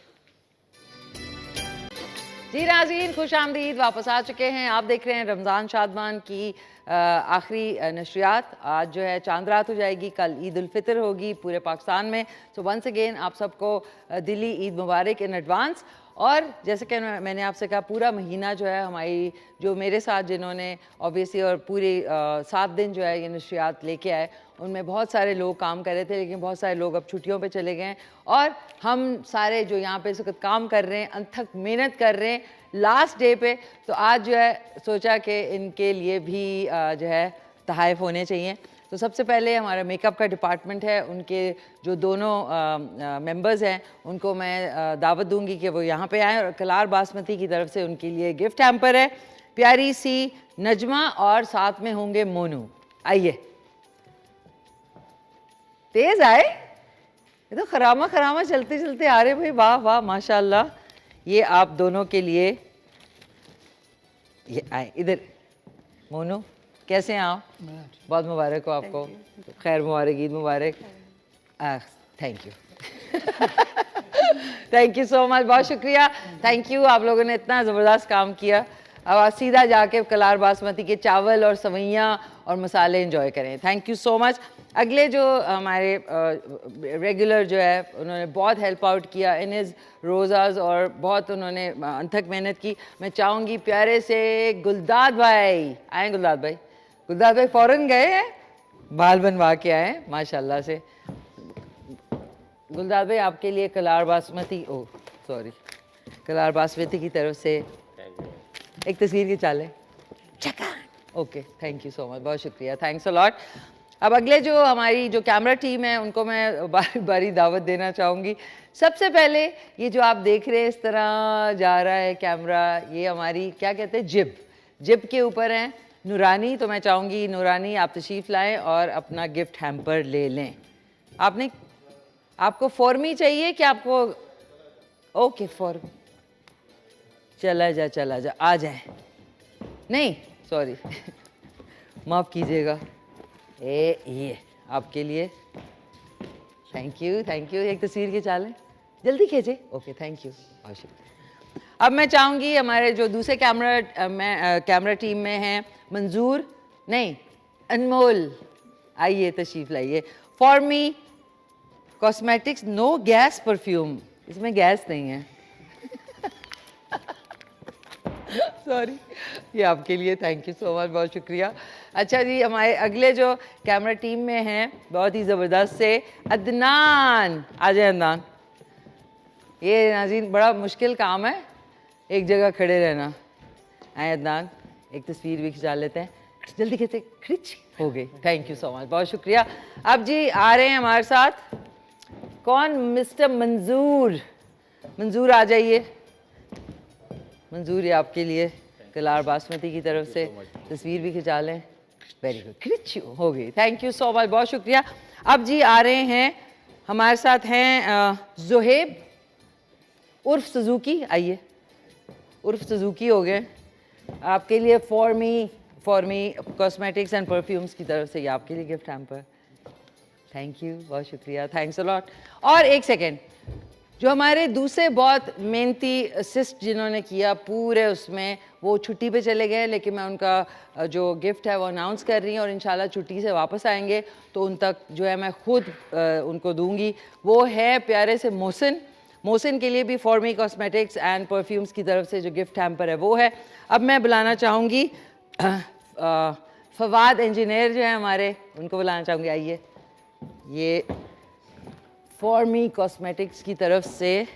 जी नाज़रीन खुश आमदीद, वापस आ चुके हैं। आप देख रहे हैं रमज़ान शादमान की आखिरी नशरियात। आज जो है चांद रात हो जाएगी, कल ईद उल फितर होगी पूरे पाकिस्तान में। सो वंस अगेन आप सबको दिली ईद मुबारक इन एडवांस। और जैसे कि मैंने आपसे कहा, पूरा महीना जो है हमारी, जो मेरे साथ जिन्होंने ऑब्वियसली और पूरे 7 दिन जो है ये नशरियात लेके आए, उनमें बहुत सारे लोग काम कर रहे थे, लेकिन बहुत सारे लोग अब छुट्टियों पे चले गए हैं। और हम सारे जो यहाँ पे इस वक्त काम कर रहे हैं, अनथक मेहनत कर रहे हैं लास्ट डे पे, तो आज जो है सोचा कि इनके लिए भी जो है तहाइफ होने चाहिए। तो सबसे पहले हमारा मेकअप का डिपार्टमेंट है, उनके जो दोनों मेंबर्स हैं उनको मैं दावत दूंगी कि वो यहाँ पे आएँ। और कलार बासमती की तरफ से उनके लिए गिफ्ट हैम्पर है, प्यारी सी नजमा और साथ में होंगे मोनू। आइए, तेज आए, ये तो खरामा खरामा चलते चलते आ रहे भाई, वाह वाह माशाल्लाह। ये आप दोनों के लिए, ये आए इधर। मोनू कैसे हैं आप? बहुत मुबारक हो आपको, खैर मुबारक, ईद मुबारक। Thank you thank you so much, बहुत शुक्रिया, थैंक यू। आप लोगों ने इतना ज़बरदस्त काम किया। अब आप सीधा जाके कलार बासमती के चावल और सवैयाँ और मसाले एंजॉय करें। Thank you so much. अगले जो हमारे रेगुलर जो है, उन्होंने बहुत हेल्प आउट किया इन हिज रोज़ाज और बहुत उन्होंने अनथक मेहनत की। मैं चाहूँगी प्यारे से गुलदाद भाई आए। गुलदाद भाई फ़ौरन गए हैं, बाल बनवा के आए हैं माशाल्लाह से। गुलदाद भाई आपके लिए कलार बासमती, ओ सॉरी, कलार बासमती की तरफ से एक तस्वीर की चालें। Okay, thank you so much, बहुत शुक्रिया, थैंक्स अ लॉट। अब अगले जो हमारी जो कैमरा टीम है उनको मैं बारी बारी दावत देना चाहूँगी। सबसे पहले ये जो आप देख रहे हैं इस तरह जा रहा है कैमरा, ये हमारी क्या कहते हैं जिब के ऊपर हैं नूरानी। तो मैं चाहूँगी नूरानी आप तशरीफ़ लाएँ और अपना गिफ्ट हैम्पर ले लें। आपको फॉर्मी चाहिए कि आपको? ओके फॉर्म, चला जा आ जाए। नहीं सॉरी माफ़ कीजिएगा, ये आपके लिए। थैंक यू एक तस्वीर की चालें, जल्दी खींचे। ओके थैंक यू, बहुत शुक्रिया। अब मैं चाहूँगी हमारे जो दूसरे कैमरा टीम में हैं मंजूर नहीं अनमोल, आइए तशरीफ़ लाइए। For me cosmetics no gas perfume, इसमें गैस नहीं है सॉरी, ये आपके लिए। थैंक यू सो मच, बहुत शुक्रिया। अच्छा जी, हमारे अगले जो कैमरा टीम में हैं बहुत ही ज़बरदस्त से अदनान, आ जाए अदनान। ये नाज़रीन बड़ा मुश्किल काम है एक जगह खड़े रहना। आए अदनान, एक तस्वीर भी खिंचा लेते हैं, जल्दी खींचे, खिंच हो गई। थैंक यू सो मच, बहुत शुक्रिया। अब जी आ रहे हैं हमारे साथ कौन? मिस्टर मंजूर आ जाइए। मंजूर, ये आपके लिए कलार बासमती की तरफ से तस्वीर भी खिंचा लें। वेरी गुड, क्रिचू हो गई। थैंक यू सो मच, बहुत शुक्रिया। अब जी आ रहे हैं हमारे साथ हैं ज़ुहैब उर्फ सुजुकी। आइए, उर्फ सुजुकी हो गए आपके लिए for me cosmetics and perfumes की तरफ से ये आपके लिए गिफ्ट हैम्पर। थैंक यू, बहुत शुक्रिया, थैंक्स अ लॉट। और एक सेकेंड, जो हमारे दूसरे बहुत मेहनती असिस्ट जिन्होंने किया पूरे उसमें, वो छुट्टी पे चले गए, लेकिन मैं उनका जो गिफ्ट है वो अनाउंस कर रही हूँ और इंशाल्लाह छुट्टी से वापस आएंगे तो उन तक जो है मैं खुद उनको दूंगी। वो है प्यारे से मोहसिन। मोहसिन के लिए भी for me cosmetics and perfumes की तरफ से जो गिफ्ट हैम्पर है वो है। अब मैं बुलाना चाहूँगी फवाद इंजीनियर जो है हमारे, उनको बुलाना चाहूँगी। आइए, ये फॉर मी कॉस्मेटिक्स की तरफ से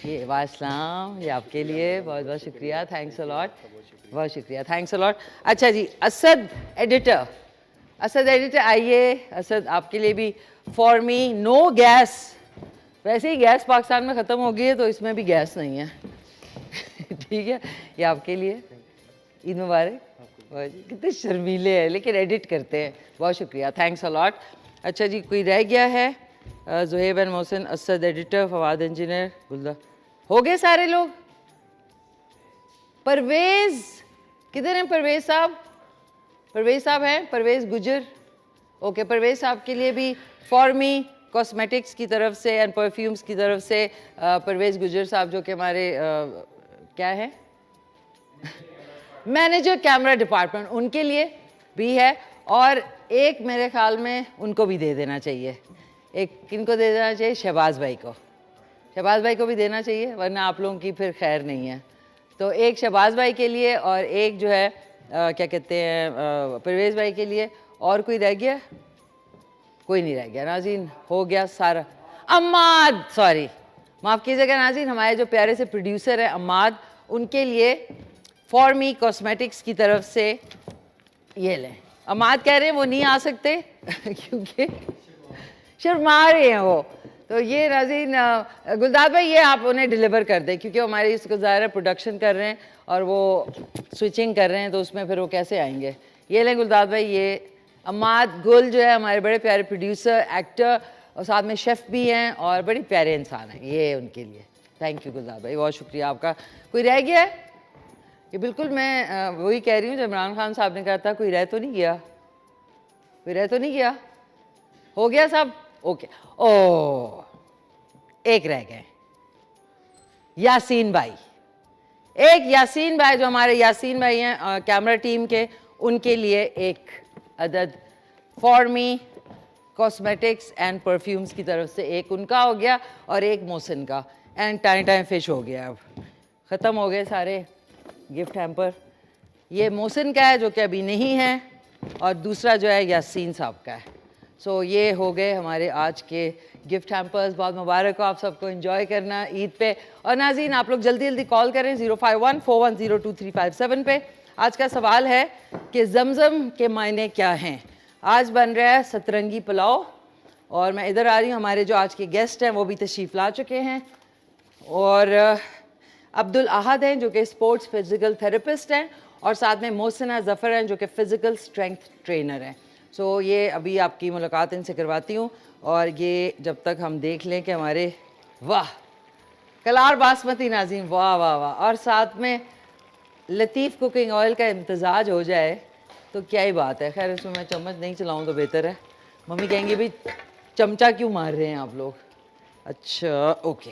ये वास्सलाम, ये आपके लिए, बहुत बहुत शुक्रिया, थैंक्स अ लॉट, बहुत शुक्रिया, थैंक्स अ लॉट। अच्छा जी, असद एडिटर, असद एडिटर आइए। असद आपके लिए भी फॉर मी नो गैस, वैसे ही गैस पाकिस्तान में ख़त्म हो गई है तो इसमें भी गैस नहीं है ठीक है, ये आपके लिए, ईद मुबारक। कितने शर्मीले हैं लेकिन एडिट करते हैं, बहुत शुक्रिया, थैंक्स अ लॉट। अच्छा जी, कोई रह गया है? Zuhaib and Mohsin, Asad editor, Fawad engineer, Gulda, हो गए सारे लोग? परवेज़ किधर हैं? परवेज़ साहब, परवेज़ साहब हैं? परवेज़ गुजर, ओके। परवेज़ साहब के लिए भी फॉर मी कॉस्मेटिक्स की तरफ से एंड परफ्यूम्स की तरफ से परवेज़ गुजर साहब जो कि हमारे क्या है मैनेजर कैमरा डिपार्टमेंट, उनके लिए भी है। और एक मेरे ख्याल में उनको भी दे देना चाहिए, एक किनको दे देना चाहिए? शहबाज भाई को, शहबाज भाई को भी देना चाहिए वरना आप लोगों की फिर खैर नहीं है। तो एक शहबाज भाई के लिए और एक जो है क्या कहते हैं परवेज़ भाई के लिए। और कोई रह गया? कोई नहीं रह गया नाज़रीन, हो गया सारा। अम्माद, सॉरी माफ़ कीजिएगा नाज़रीन, हमारे जो प्यारे से प्रोड्यूसर हैं अम्माद, उनके लिए फॉर मी कॉस्मेटिक्स की तरफ से ये लें। अम्माद कह रहे हैं वो नहीं आ सकते क्योंकि शर्मा रहे हैं वो, तो ये नाज़रीन गुलदार भाई ये आप उन्हें डिलीवर कर दें क्योंकि हमारे इसको ज़ाहिर प्रोडक्शन कर रहे हैं और वो स्विचिंग कर रहे हैं तो उसमें फिर वो कैसे आएंगे। ये लें गुलदार भाई, ये अम्माद गुल जो है हमारे बड़े प्यारे प्रोड्यूसर, एक्टर और साथ में शेफ़ भी हैं और बड़े प्यारे इंसान हैं, ये उनके लिए। थैंक यू गुलदार भाई, बहुत शुक्रिया आपका। कोई रह गया है? ये बिल्कुल मैं वही कह रही हूँ जो इमरान खान साहब ने कहा था, कोई रह तो नहीं गया, कोई रह तो नहीं गया? हो गया सब? ओके। ओ एक रह गए, यासीन भाई। एक यासीन भाई जो हमारे यासीन भाई हैं कैमरा टीम के, उनके लिए एक अदद for me cosmetics and perfumes की तरफ से एक उनका हो गया और एक मोहसिन का। एंड टाइम फिश हो गया, अब ख़त्म हो गए सारे गिफ्ट हैम्पर। ये मोहसिन का है जो कि अभी नहीं है और दूसरा जो है यासीन साहब का है। सो ये हो गए हमारे आज के गिफ्ट हैम्पर्स। बहुत मुबारक हो आप सबको, एंजॉय करना ईद पे। और नाज़रीन आप लोग जल्दी जल्दी कॉल करें 05141022357 पे। आज का सवाल है कि जमज़म के मायने क्या हैं। आज बन रहा है सतरंगी पुलाव और मैं इधर आ रही हूँ, हमारे जो आज के गेस्ट हैं वो भी तशरीफ़ ला चुके हैं और अब्दुल अहद हैं जो कि स्पोर्ट्स फिज़िकल थेरेपिस्ट हैं और साथ में मोहसिना ज़फ़र हैं जो कि फ़िज़िकल स्ट्रेंथ ट्रेनर हैं। सो ये अभी आपकी मुलाकात इनसे करवाती हूँ और ये जब तक हम देख लें कि हमारे वाह कलार बासमती नाज़रीन, वाह वाह वाह, और साथ में लतीफ़ कुकिंग ऑयल का इम्तजाज हो जाए तो क्या ही बात है। खैर इसमें मैं चम्मच नहीं चलाऊँ तो बेहतर है, मम्मी कहेंगे भाई चमचा क्यों मार रहे हैं आप लोग। अच्छा ओके,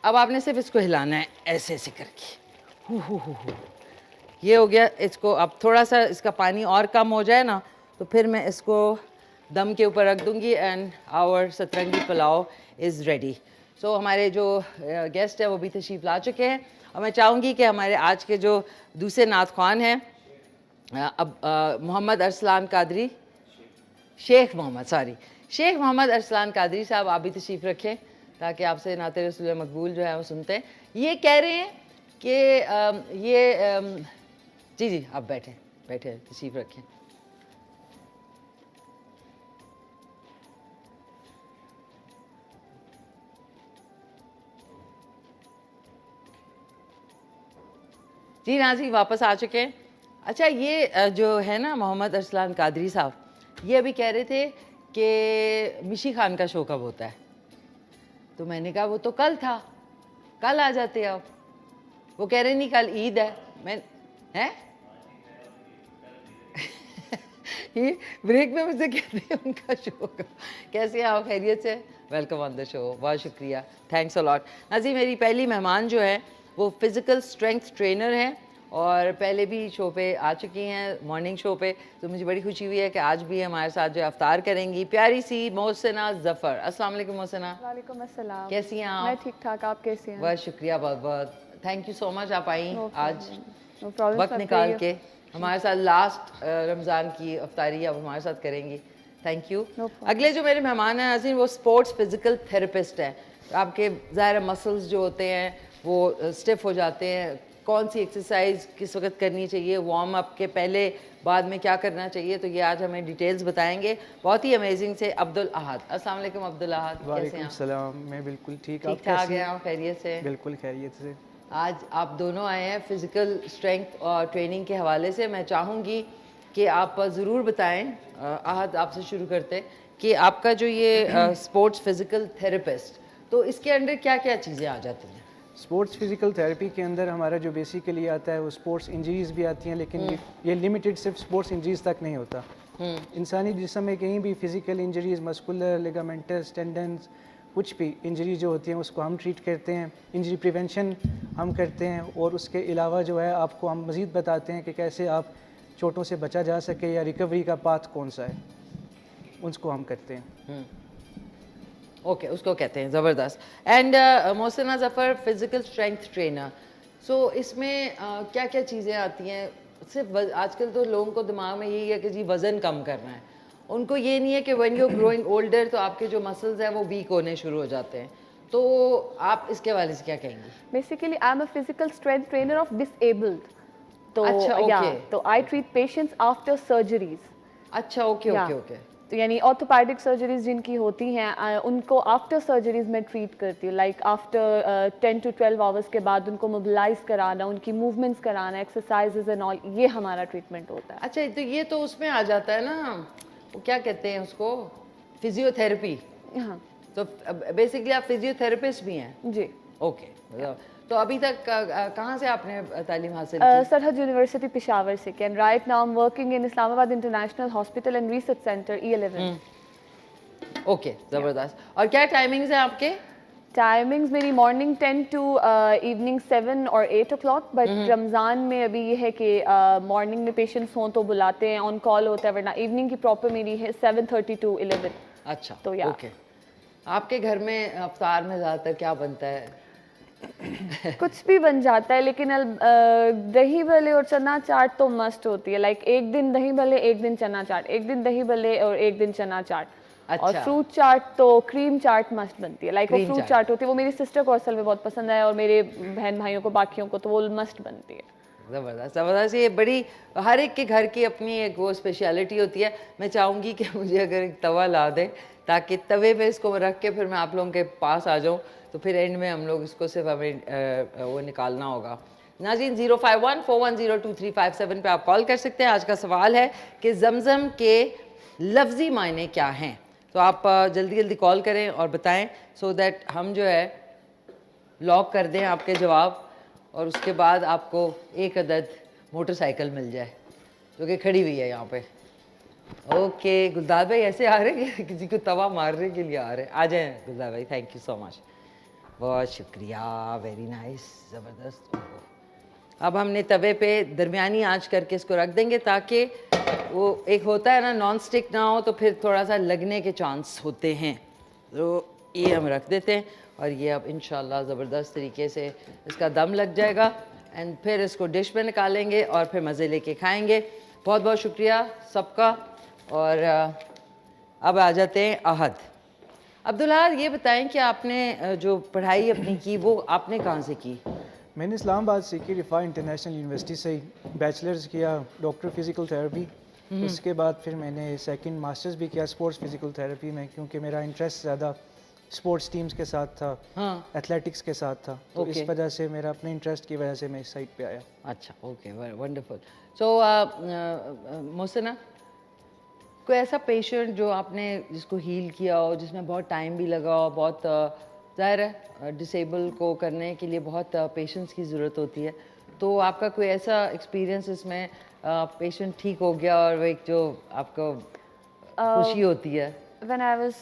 अब आपने सिर्फ इसको हिलाना है ऐसे ऐसे करके। ये हो गया। इसको अब थोड़ा सा इसका पानी और कम हो जाए ना तो फिर मैं इसको दम के ऊपर रख दूंगी एंड आवर सतरंगी पुलाव इज़ रेडी। सो हमारे जो गेस्ट है वो भी तशरीफ़ ला चुके हैं और मैं चाहूँगी कि हमारे आज के जो दूसरे नात ख़्वान हैं अब मोहम्मद अरसलान कादरी, शेख मोहम्मद अरसलान कादरी साहब, आप भी तशरीफ़ रखें ताकि आपसे नाते रसूल मकबूल जो है वो सुनते हैं। ये कह रहे हैं कि जी आप बैठें तशरीफ़ रखें। जी नाज़रीन वापस आ चुके हैं। अच्छा ये जो है ना मोहम्मद अरसलान कादरी साहब, ये अभी कह रहे थे कि मिशी खान का शो कब होता है, तो मैंने कहा वो तो कल था, कल आ जाते आप। वो कह रहे नहीं कल ईद है। मैं हैं ये ब्रेक में मुझसे कहते हैं उनका शो का। कैसे हैं आप, खैरियत से? वेलकम ऑन द शो, बहुत शुक्रिया, थैंक्स अ लॉट। नाज़ी मेरी पहली मेहमान जो है वो फिज़िकल स्ट्रेंथ ट्रेनर हैं और पहले भी शो पे आ चुकी हैं, मॉर्निंग शो पे, तो मुझे बड़ी खुशी हुई है कि आज भी हमारे साथ जो अफ्तार करेंगी प्यारी सी मोहसिना ज़फ़र। अस्सलाम वालेकुम मोहसिना। वालेकुम अस्सलाम। कैसी हैं आप? मैं ठीक ठाक, आप कैसी हैं? बहुत शुक्रिया, बहुत बहुत थैंक यू सो मच, आप आई आज नो प्रॉब्लम, वक्त निकाल के हमारे साथ। लास्ट रमज़ान की अफ्तारी अब हमारे साथ करेंगी, थैंक यू। अगले जो मेरे मेहमान हैं नाज़रीन, वो स्पोर्ट्स फिज़िकल थेरेपिस्ट हैं। आपके ज़ाहिर मसल्स जो होते हैं वो स्टिफ हो जाते हैं, कौन सी एक्सरसाइज किस वक्त करनी चाहिए, वार्म अप के पहले बाद में क्या करना चाहिए, तो ये आज हमें डिटेल्स बताएंगे बहुत ही अमेजिंग से अब्दुल अहद। अस्सलाम वालेकुम अब्दुल अहद, कैसे हैं आप? सलाम, मैं बिल्कुल ठीक। ठीक ठाक हैं आप, खैरियत से? बिल्कुल खैरियत से। आज आप दोनों आए हैं फिज़िकल स्ट्रेंथ और ट्रेनिंग के हवाले से। मैं चाहूँगी कि आप ज़रूर बताएं, अहद आपसे शुरू करते, कि आपका जो ये स्पोर्ट्स फिज़िकल थेरेपिस्ट, तो इसके अंदर क्या क्या चीज़ें आ जाती हैं? स्पोर्ट्स फिज़िकल थेरेपी के अंदर हमारा जो बेसिकली आता है वो स्पोर्ट्स इंजरीज़ भी आती हैं, लेकिन ये लिमिटेड सिर्फ स्पोर्ट्स इंजरीज़ तक नहीं होता। इंसानी जिस्म में कहीं भी physical injuries, muscular, ligamentous, tendons, कुछ भी इंजरी जो होती हैं उसको हम ट्रीट करते हैं, इंजरी प्रिवेंशन हम करते हैं, और उसके अलावा जो है आपको हम मज़ीद बताते हैं कि कैसे आप चोटों से बचा जा सके या रिकवरी का पाथ कौन सा है, उसको हम करते हैं। ओके, उसको कहते हैं, ज़बरदस्त। And Mohsina Zafar physical strength trainer, so इसमें क्या क्या चीज़ें आती हैं? सिर्फ आजकल तो लोगों को दिमाग में यही है कि जी वज़न कम करना है, उनको ये नहीं है कि व्हेन यू ग्रोइंग ओल्डर तो आपके जो मसल्स हैं वो वीक होने शुरू हो जाते हैं, तो आप इसके हवाले से क्या कहेंगी? Basically I am a physical strength trainer of disabled, तो अच्छा, ओके। तो I treat patients after surgeries. अच्छा, ओके ओके ओके। तो यानी ऑर्थोपेडिक सर्जरीज जिनकी होती हैं उनको आफ्टर सर्जरीज में ट्रीट करती हूँ, लाइक आफ्टर 10 to 12 आवर्स के बाद उनको मोबिलाइज कराना, उनकी मूवमेंट्स कराना, एक्सरसाइजेज एंड ऑल, ये हमारा ट्रीटमेंट होता है। अच्छा, तो ये तो उसमें आ जाता है ना, वो क्या कहते हैं उसको, फिजियोथेरेपी। हाँ, तो बेसिकली आप फिजियोथेरेपिस्ट भी हैं? जी। ओके, तो अभी तक कहाँ से आपने तालीम हासिल की? सरहद यूनिवर्सिटी पेशावर से, can write now I am working in Islamabad international hospital and research centre E11। Okay, ज़बरदस्त। और क्या टाइमिंग्स हैं आपके? टाइमिंग्स मेरी मॉर्निंग 10 to इवनिंग 7 और 8 o'clock, बट रमज़ान में अभी ये है कि मॉर्निंग में पेशेंट्स हों तो बुलाते हैं, ऑन कॉल होता है, वरना इवनिंग की प्रॉपर मेरी है 7:30 to 11। अच्छा, तो या ओके। आपके घर में अफ्तार में ज़्यादातर क्या बनता है? कुछ भी बन जाता है, लेकिन दही भल्ले और चना चाट तो मस्ट होती है। लाइक एक दिन दही भल्ले, एक दिन चना चाट, एक दिन दही भल्ले और एक दिन चना चाट। अच्छा। और फ्रूट चाट तो क्रीम चाट मस्ट बनती है। लाइक वो फ्रूट चाट होती है, वो मेरी सिस्टर को असल में बहुत पसंद है, और मेरे बहन भाइयों को, बाकियों को तो वो मस्ट बनती है। ज़बरदस्त ज़बरदस्त। ये बड़ी, हर एक के घर की अपनी एक वो स्पेशलिटी होती है। मैं चाहूँगी कि मुझे अगर एक तवा ला दे, ताकि तवे पे इसको रख के फिर मैं आप लोगों के पास आ जाऊँ, तो फिर एंड में हम लोग इसको सिर्फ हमें वो निकालना होगा। नाज़रीन 05141023557 पे आप कॉल कर सकते हैं। आज का सवाल है कि ज़मज़म के लफ्ज़ी मायने क्या हैं, तो आप जल्दी जल्दी कॉल करें और बताएं, सो दैट हम जो है लॉक कर दें आपके जवाब, और उसके बाद आपको एक अदद मोटरसाइकिल मिल जाए जो कि खड़ी हुई है यहाँ पे। ओके, गुलदार भाई ऐसे आ रहे हैं, किसी को तवा मारने के लिए आ रहे हैं। आ जाएं गुलदार भाई, थैंक यू सो मच, बहुत शुक्रिया, वेरी नाइस, ज़बरदस्त। अब हमने तवे पे दरमियानी आंच करके इसको रख देंगे, ताकि वो एक होता है ना नॉन स्टिक ना हो, तो फिर थोड़ा सा लगने के चांस होते हैं। तो ये हम रख देते हैं, और ये अब इंशाल्लाह ज़बरदस्त तरीके से इसका दम लग जाएगा, एंड फिर इसको डिश में निकालेंगे और फिर मज़े लेके खाएंगे। बहुत बहुत शुक्रिया सबका। और अब आ जाते हैं अहद। अब्दुल्ला, ये बताएं कि आपने जो पढ़ाई अपनी की वो आपने कहाँ से की? मैंने इस्लामाबाद से की, रिफा इंटरनेशनल यूनिवर्सिटी से बैचलर्स किया डॉक्टर फिज़िकल थेरेपी। उसके बाद फिर मैंने सेकंड मास्टर्स भी किया स्पोर्ट्स फिज़िकल थेरेपी में, क्योंकि मेरा इंटरेस्ट ज़्यादा स्पोर्ट्स टीम्स के साथ था, हाँ एथलेटिक्स के साथ था, तो इस Okay. वजह से मेरा अपने इंटरेस्ट की वजह से मैं इस साइड पे आया। अच्छा ओके वंडरफुल। सो मोहसिना, कोई ऐसा पेशेंट जो आपने जिसको हील किया हो, जिसमें बहुत टाइम भी लगा हो, बहुत ज़ाहिर है डिसेबल को करने के लिए बहुत पेशेंस की ज़रूरत होती है, तो आपका कोई ऐसा एक्सपीरियंस इसमें पेशेंट ठीक हो गया और वो एक जो आपको खुशी होती है? When I was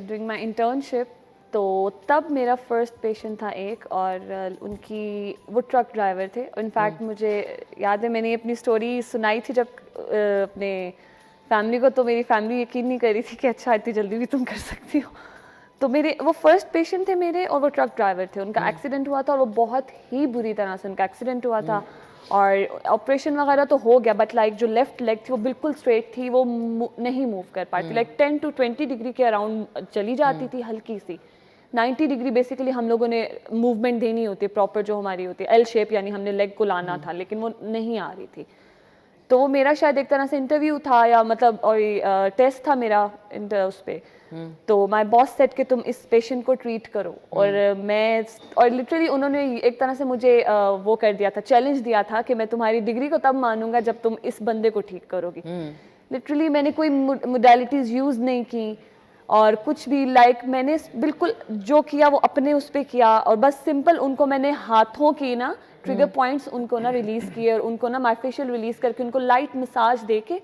doing my internship, तो तब मेरा फर्स्ट पेशेंट था एक, और उनकी वो ट्रक ड्राइवर थे। इनफैक्ट मुझे याद है मैंने अपनी स्टोरी सुनाई थी जब अपने फैमिली को, तो मेरी फैमिली यकीन नहीं कर रही थी कि अच्छा इतनी जल्दी भी तुम कर सकती हो। तो मेरे वो फर्स्ट पेशेंट थे मेरे, और वो ट्रक ड्राइवर थे। उनका एक्सीडेंट हुआ था और वो बहुत ही बुरी तरह से उनका एक्सीडेंट हुआ था, और ऑपरेशन वगैरह तो हो गया, बट लाइक जो लेफ्ट लेग थी वो बिल्कुल स्ट्रेट थी, वो नहीं मूव कर पाती, लाइक 10 to 20 डिग्री के अराउंड चली जाती थी, हल्की सी 90 डिग्री बेसिकली हम लोगों ने मूवमेंट देनी होती है प्रॉपर, जो हमारी होती है एल शेप, यानी हमने लेग को लाना था, लेकिन वो नहीं आ रही थी। तो वो मेरा शायद एक तरह से इंटरव्यू था, या मतलब और टेस्ट था मेरा उस पे। तो माय बॉस सेड कि तुम इस पेशेंट को ट्रीट करो, और मैं, और लिटरली उन्होंने एक तरह से मुझे वो कर दिया था, चैलेंज दिया था कि मैं तुम्हारी डिग्री को तब मानूंगा जब तुम इस बंदे को ठीक करोगी। लिटरली मैंने कोई मोडालिटीज़ यूज़ नहीं की और कुछ भी, लाइक मैंने बिल्कुल जो किया वो अपने उस पर किया, और बस सिंपल उनको मैंने हाथों की ना ट्रिगर पॉइंट्स उनको ना रिलीज किए, और उनको ना माइफेशियल रिलीज करके उनको लाइट मसाज दे के,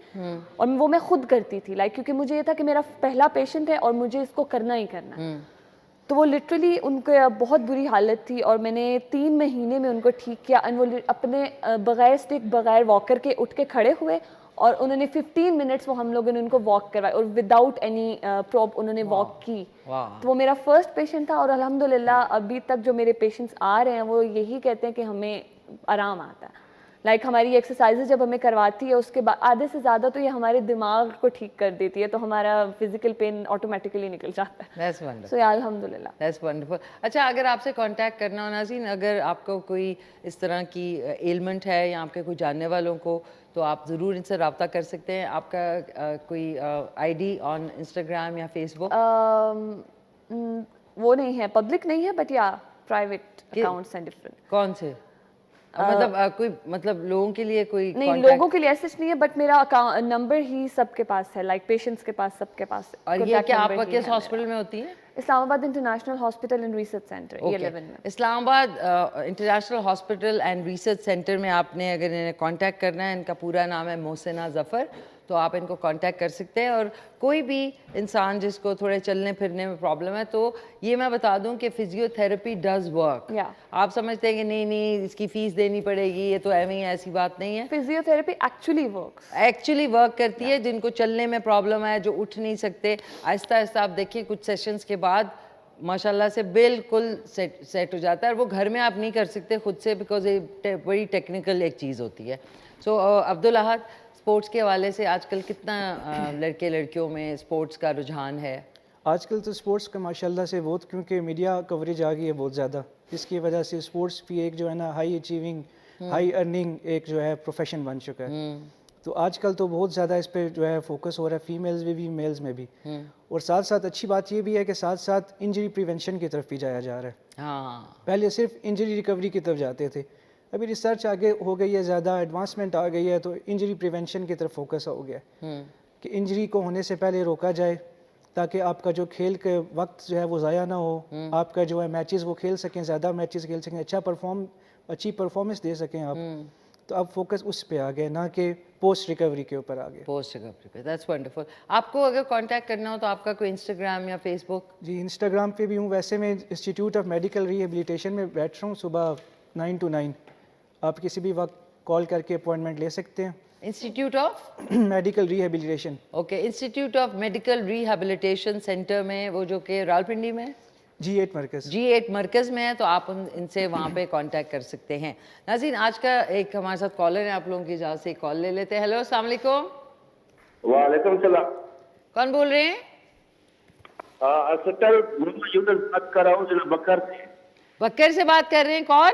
और वो मैं खुद करती थी, लाइक क्योंकि मुझे ये था कि मेरा पहला पेशेंट है और मुझे इसको करना ही करना है। तो वो लिटरली उनके बहुत बुरी हालत थी, और मैंने 3 महीने में उनको ठीक किया, एंड वो अपने बगैर स्टिक बगैर वॉकर के उठ के खड़े हुए, और उन्होंने 15 मिनट्स वो हम लोगों ने उनको वॉक करवाया, और विदाउट एनी प्रॉप उन्होंने वॉक की। तो वो मेरा फर्स्ट पेशेंट था, और अल्हम्दुलिल्लाह अभी तक जो मेरे पेशेंट्स आ रहे हैं वो यही कहते हैं कि हमें आराम आता है। लाइक हमारी एक्सरसाइजेज जब हमें करवाती है उसके बाद आधे से ज़्यादा तो ये हमारे दिमाग को ठीक कर देती है, तो हमारा फिजिकल पेन ऑटोमेटिकली निकल जाता है। That's wonderful. So, yeah, अल्हम्दुलिल्लाह। That's wonderful. अच्छा, अगर आपसे कांटेक्ट करना हो नाज़रीन, अगर आपको कोई इस तरह की एलिमेंट है या आपके कोई जानने वालों को, तो आप ज़रूर इनसे रब्ता कर सकते हैं। आपका कोई आईडी ऑन इंस्टाग्राम या फेसबुक? वो नहीं है, पब्लिक नहीं है, बट या प्राइवेट अकाउंट्स हैं डिफरेंट। कौन से? मतलब कोई, मतलब लोगों के लिए कोई नहीं, लोगों के लिए ऐसा नहीं है, बट मेरा नंबर ही सबके पास है, लाइक पेशेंट्स के पास, सबके पास। और ये क्या आप किस हॉस्पिटल में होती है? Islamabad international hospital and research centre, E11 में। Islamabad international hospital and research centre में आपने अगर इन्हें कांटेक्ट करना है, इनका पूरा नाम है मोहसिना ज़फ़र, तो आप इनको कांटेक्ट कर सकते हैं। और कोई भी इंसान जिसको थोड़े चलने फिरने में प्रॉब्लम है, तो ये मैं बता दूं कि फिजियोथेरेपी डज वर्क। आप समझते हैं कि नहीं इसकी फीस देनी पड़ेगी, ये तो एवं ही, ऐसी बात नहीं है। फिजियोथेरेपी एक्चुअली वर्क करती है। जिनको चलने में प्रॉब्लम है, जो उठ नहीं सकते, आहिस्ता आहिस्ता आप देखिए कुछ सेशंस के बाद माशाल्लाह से बिल्कुल सेट हो जाता है। और वो घर में आप नहीं कर सकते खुद से, बिकॉज ये बड़ी टेक्निकल एक चीज़ होती है। सो अब्दुल अहद, स्पोर्ट्स के हवाले से आजकल कितना लड़के लड़कियों में स्पोर्ट्स का रुझान है? आजकल तो स्पोर्ट्स का माशाल्लाह से बहुत, क्योंकि मीडिया कवरेज आ गई है बहुत ज़्यादा, इसकी वजह से स्पोर्ट्स भी एक जो है ना हाई अचीविंग, हाई अर्निंग एक जो है प्रोफेशन बन चुका है। तो आजकल तो बहुत ज़्यादा इस पर जो है फोकस हो रहा है, फीमेल्स में भी मेल्स में भी। और साथ साथ अच्छी बात ये भी है कि साथ साथ इंजरी प्रिवेंशन की तरफ भी जाया जा रहा है। पहले सिर्फ इंजरी रिकवरी की तरफ जाते थे, अभी रिसर्च आगे हो गई है, ज़्यादा एडवांसमेंट आ गई है, तो इंजरी प्रिवेंशन की तरफ फोकस हो गया कि इंजरी को होने से पहले रोका जाए, ताकि आपका जो खेल के वक्त जो है वो ज़ाया ना हो, आपका जो है मैचेस वो खेल सकें, ज़्यादा मैचेस खेल सकें, अच्छी परफॉर्मेंस दे सकें आप। तो अब फोकस उस पे आ गए, ना कि पोस्ट रिकवरी के ऊपर आ गए। पोस्ट रिकवरी पे, दैट्स वंडरफुल। आपको अगर कांटेक्ट करना हो तो आपका कोई इंस्टाग्राम या फेसबुक? जी, इंस्टाग्राम पे भी हूँ। वैसे मैं इंस्टीट्यूट ऑफ मेडिकल रिहेबिलिटेशन में बैठ रहा हूँ सुबह 9 to 9। आप किसी भी वक्त कॉल करके अपॉइंटमेंट ले सकते हैं। Institute of medical rehabilitation. Okay, institute of medical rehabilitation centre में, वो जो कि रावलपिंडी में, G8 मरकज़। G8 मरकज़ में है, तो आप इनसे वहाँ पे कांटेक्ट कर सकते हैं। नाज़रीन, आज का एक हमारे साथ कॉलर है, आप लोगों की इजाज़त से कॉल ले लेते हैं। हेलो, अस्सलाम वालेकुम। वालेकुम सलाम। कौन बोल रहे हैं? अस्पताल मोहम्मद यूनुस बात कर रहा हूँ, जिला बकर से। बकर से बात कर रहे हैं? कौन?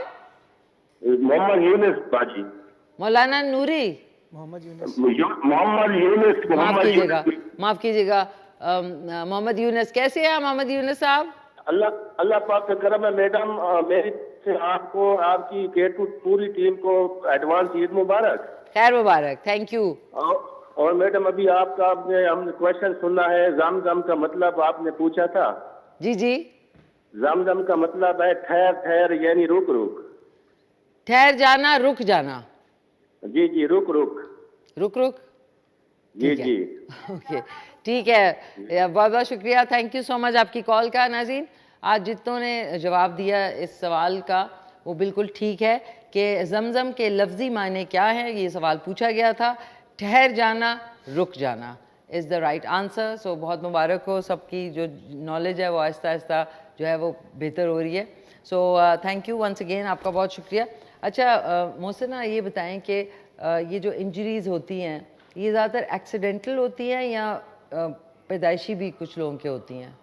मोहम्मद यूनुस बाजी। मौलाना नूरी? मोहम्मद यूनुस। माफ़ कीजिएगा मोहम्मद यूनुस। कैसे हैं मोहम्मद यूनुस साहब? अल्लाह अल्लाह पाक का करम है मैडम, मेरी से आपको आपकी केटू पूरी टीम को एडवांस ईद मुबारक। खैर मुबारक, थैंक यू। और मैडम अभी आपका हमने क्वेश्चन सुना है, ज़मज़म का मतलब आपने पूछा था। जी जी। ज़मज़म का मतलब है ठहर ठहर, यानी रुक रुक। ठहर जाना, रुक जाना। जी जी, रुक रुक। रुक रुक। जी जी। ओके, ठीक है, बहुत बहुत शुक्रिया, थैंक यू सो मच आपकी कॉल का। नाज़रीन, आज जितनों ने जवाब दिया इस सवाल का वो बिल्कुल ठीक है कि ज़मज़म के लफ्ज़ी मायने क्या हैं, ये सवाल पूछा गया था। ठहर जाना, रुक जाना इज़ द राइट आंसर। सो बहुत मुबारक हो, सबकी जो नॉलेज है वो आहिस्ता आहिस्ता जो है वो बेहतर हो रही है। So thank you once again, आपका बहुत शुक्रिया। अच्छा मोहसिना, ये बताएं कि ये जो इंजरीज़ होती हैं ये ज़्यादातर एक्सीडेंटल होती हैं या पैदाइशी भी कुछ लोगों के होती हैं?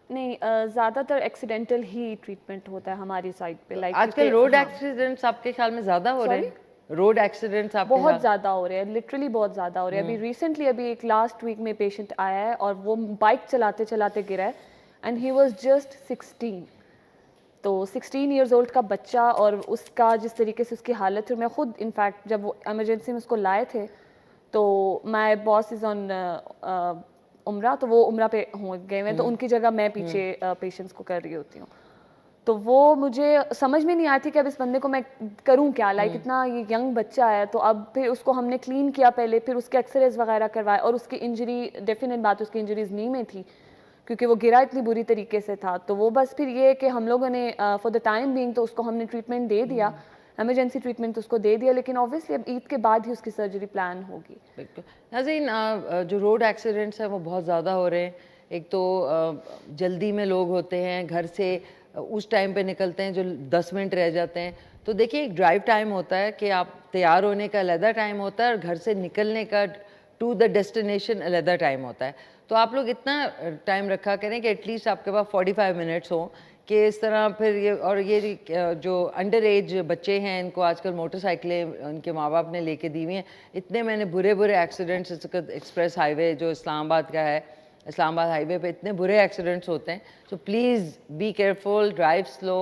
नहीं, ज़्यादातर एक्सीडेंटल ही ट्रीटमेंट होता है हमारी साइड पे। लाइक आजकल रोड एक्सीडेंट्स आपके ख्याल में ज़्यादा हो रहे हैं? रोड एक्सीडेंट्स आप बहुत ज़्यादा हो रहे हैं, लिटरली बहुत ज़्यादा हो रहे हैं। अभी रिसेंटली अभी एक लास्ट वीक में पेशेंट आया है और वो बाइक चलाते चलाते गिरा है एंड ही वाज जस्ट 16। तो 16 ईयर्स ओल्ड का बच्चा, और उसका जिस तरीके से उसकी हालत है, मैं खुद इनफैक्ट जब वो इमरजेंसी में उसको लाए थे तो माय बॉस इज़ ऑन उम्रा, तो वो उम्रा पे गए हुए, तो उनकी जगह मैं पीछे पेशेंट्स को कर रही होती हूँ। तो वो मुझे समझ में नहीं आई थी कि अब इस बंदे को मैं करूं क्या। लाइक इतना ये यंग बच्चा है, तो अब फिर उसको हमने क्लीन किया पहले, फिर उसके एक्सरेज वगैरह करवाए, और उसकी इंजरी, डेफिनेट बात उसकी इंजरीज नी में थी क्योंकि वो गिरा इतनी बुरी तरीके से था। तो वो बस फिर ये कि हम लोगों ने फॉर द टाइम बीइंग तो उसको हमने ट्रीटमेंट दे दिया, एमरजेंसी ट्रीटमेंट उसको दे दिया, लेकिन ऑब्वियसली अब ईद के बाद ही उसकी सर्जरी प्लान होगी। बिल्कुल। नाज़रीन, जो रोड एक्सीडेंट्स हैं वो बहुत ज़्यादा हो रहे हैं। एक तो जल्दी में लोग होते हैं, घर से उस टाइम पे निकलते हैं जो 10 मिनट रह जाते हैं। तो देखिए, एक ड्राइव टाइम होता है कि आप तैयार होने का अलग टाइम होता है और घर से निकलने का टू द डेस्टिनेशन अलग टाइम होता है। तो आप लोग इतना टाइम रखा करें कि एटलीस्ट आपके पास 45 मिनट्स हों कि इस तरह फिर ये, और ये जो अंडर एज बच्चे हैं इनको आजकल मोटरसाइकिलें उनके माँ बाप ने लेके दी हुई हैं। इतने मैंने बुरे बुरे एक्सीडेंट्स, एक्सप्रेस हाईवे जो इस्लामाबाद का है, इस्लामाबाद हाईवे पे इतने बुरे एक्सीडेंट्स होते हैं। So please be careful, drive slow,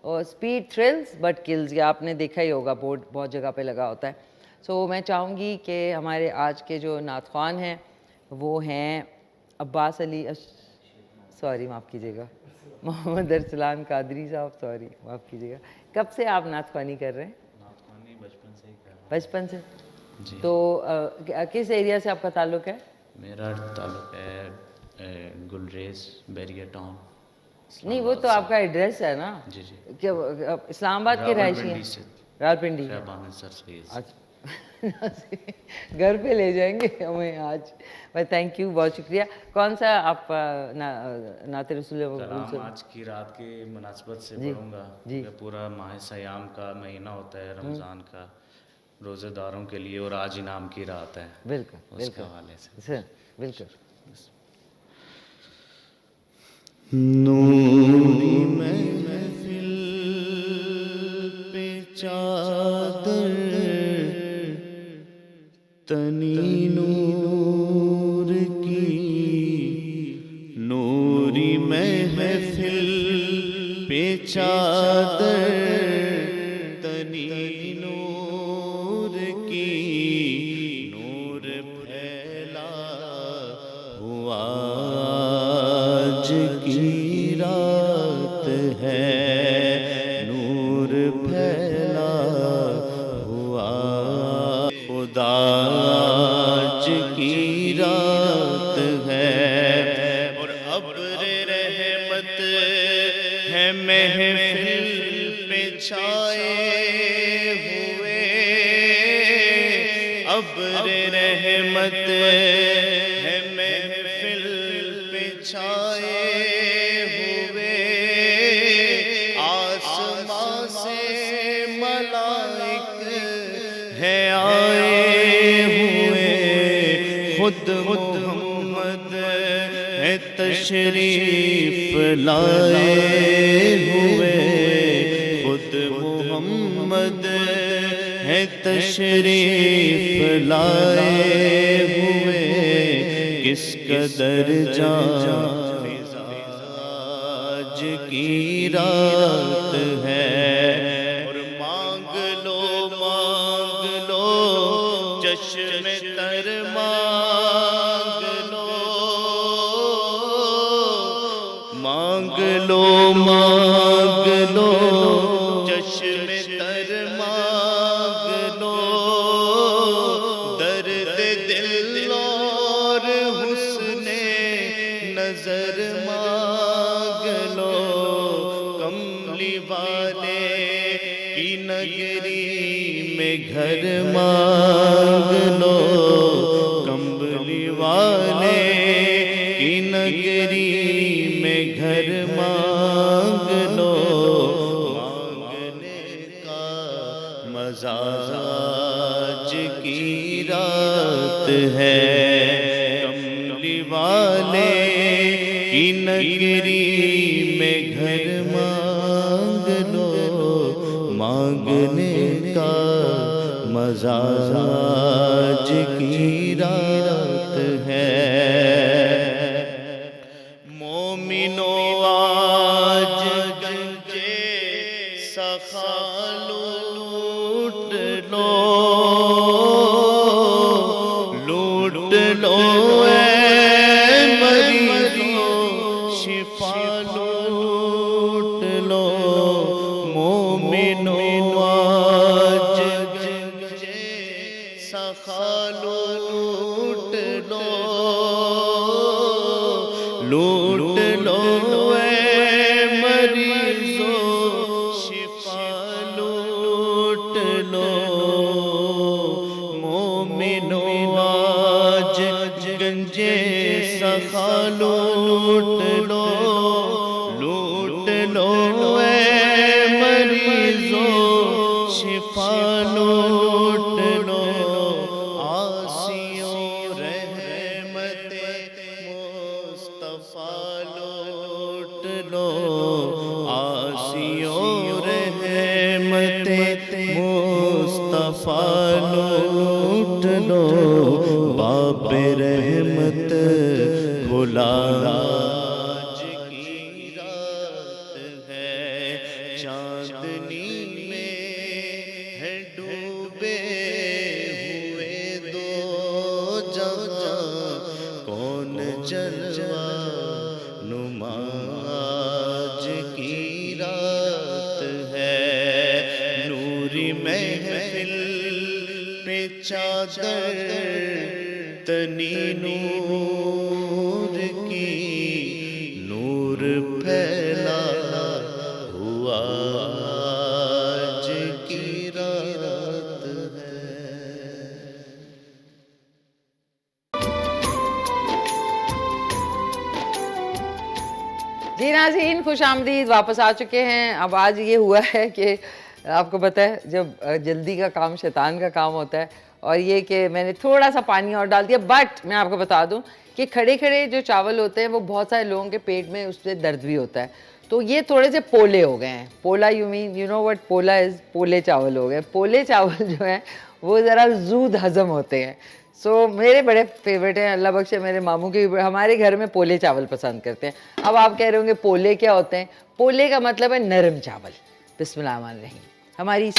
और स्पीड थ्रिल्स बट किल्स, ये आपने देखा ही होगा, बोर्ड बहुत जगह पे लगा होता है। सो मैं चाहूँगी कि हमारे आज के जो नात ख्वान हैं वो हैं अब्बास अली, सॉरी माफ़ कीजिएगा, मोहम्मद अरसलान कादरी साहब, सॉरी माफ़ कीजिएगा। कब से आप नात ख्वानी कर रहे हैं? नात ख्वानी बचपन से ही कर रहा हूँ। बचपन से जी। तो किस एरिया से आपका ताल्लुक़ है? मेरा ताल्लुक़ है गुलरेज बैरिया टाउन। नहीं, वो तो आपका एड्रेस है ना। जी जी। क्या इस्लामाबाद के रहायशी हैं? रावलपिंडी। अच्छा, घर पे ले जाएंगे हमें आज भाई। थैंक यू, बहुत शुक्रिया। कौन सा आप नाते रसूल आज की रात की मुनासबत से पढ़ूंगा जी। पूरा माह सयाम का महीना होता है, रमज़ान का, रोज़ेदारों के लिए, और आज इनाम की रात है। बिल्कुल उसके हवाले से बिल्कुल। नूरी महफिल पे चादर तनी नूर की, नूरी महफिल पे चादर तनी नूर की, नूर फैला हुआ आज की रात है, नूर फैला हुआ खुदा आज की रात है, और अब्र रहमत है महफिल पे छाए हुए, अब्र रहमत है महफिल पे छाए हुए, आसमां से मलाइक है आए हुए, खुद मुहम्मद है तशरीफ लाए हुए, खुद मुहम्मद है तशरीफ लाए हुए, किस कदर जान आज की रात है। और मांग लो चश्मे तर मांग लो चश्मे तर मांग लो, दर्द दिल और हुस्ने नजर मांग लो। कमली वाले की नगरी में घर मांग लो, कमली वाले की नगरी में घर मांग लो। मांगने का मजा आज की रात है। कमली वाले की नगरी में घर मांग लो, मांगने का मजा आज की रात है। मोमिनो आज गंजे सखा लूट लो, लूट लो ऐ मरीजों शिफा लूट लो। मोमिनो आज गंजे सखा लूट लो, लूट लो ऐ मरीजों शिफा लूट लो। मोमिनो आज गंजे सखा लूट लो, लूट लो ऐ मरीजों शिफा लूट लो। आसियों रहमते मुस्तफा लूट लो, आसियों रहमते मुस्तफा लूट लो। बाबे रहमत खुला आज की रात है। चांदनी में है डूबे हुए दो जहां, कौन जलवा नुमा आज की रात है। नूरी महफिल पे चादर तनी नूर की, नूर फैला हुआ आज की रात है। जी नाज़रीन, खुश आमदीद, वापस आ चुके हैं। अब आज ये हुआ है कि आपको पता है जब जल्दी का काम शैतान का काम होता है, और ये कि मैंने थोड़ा सा पानी और डाल दिया। बट मैं आपको बता दूं कि खड़े खड़े जो चावल होते हैं वो बहुत सारे लोगों के पेट में उससे दर्द भी होता है, तो ये थोड़े से पोले हो गए हैं। पोला you mean you know what पोला इज़, पोले चावल हो गए। पोले चावल जो हैं वो ज़रा जूद हज़म होते हैं। सो मेरे बड़े फेवरेट हैं, अल्लाह बख्शे मेरे मामू के भी, हमारे घर में पोले चावल पसंद करते हैं। अब आप कह रहे होंगे पोले क्या होते हैं? पोले का मतलब है नरम चावल। बिस्मिल्लाहिर्रहमानिर्रहीम। हमारी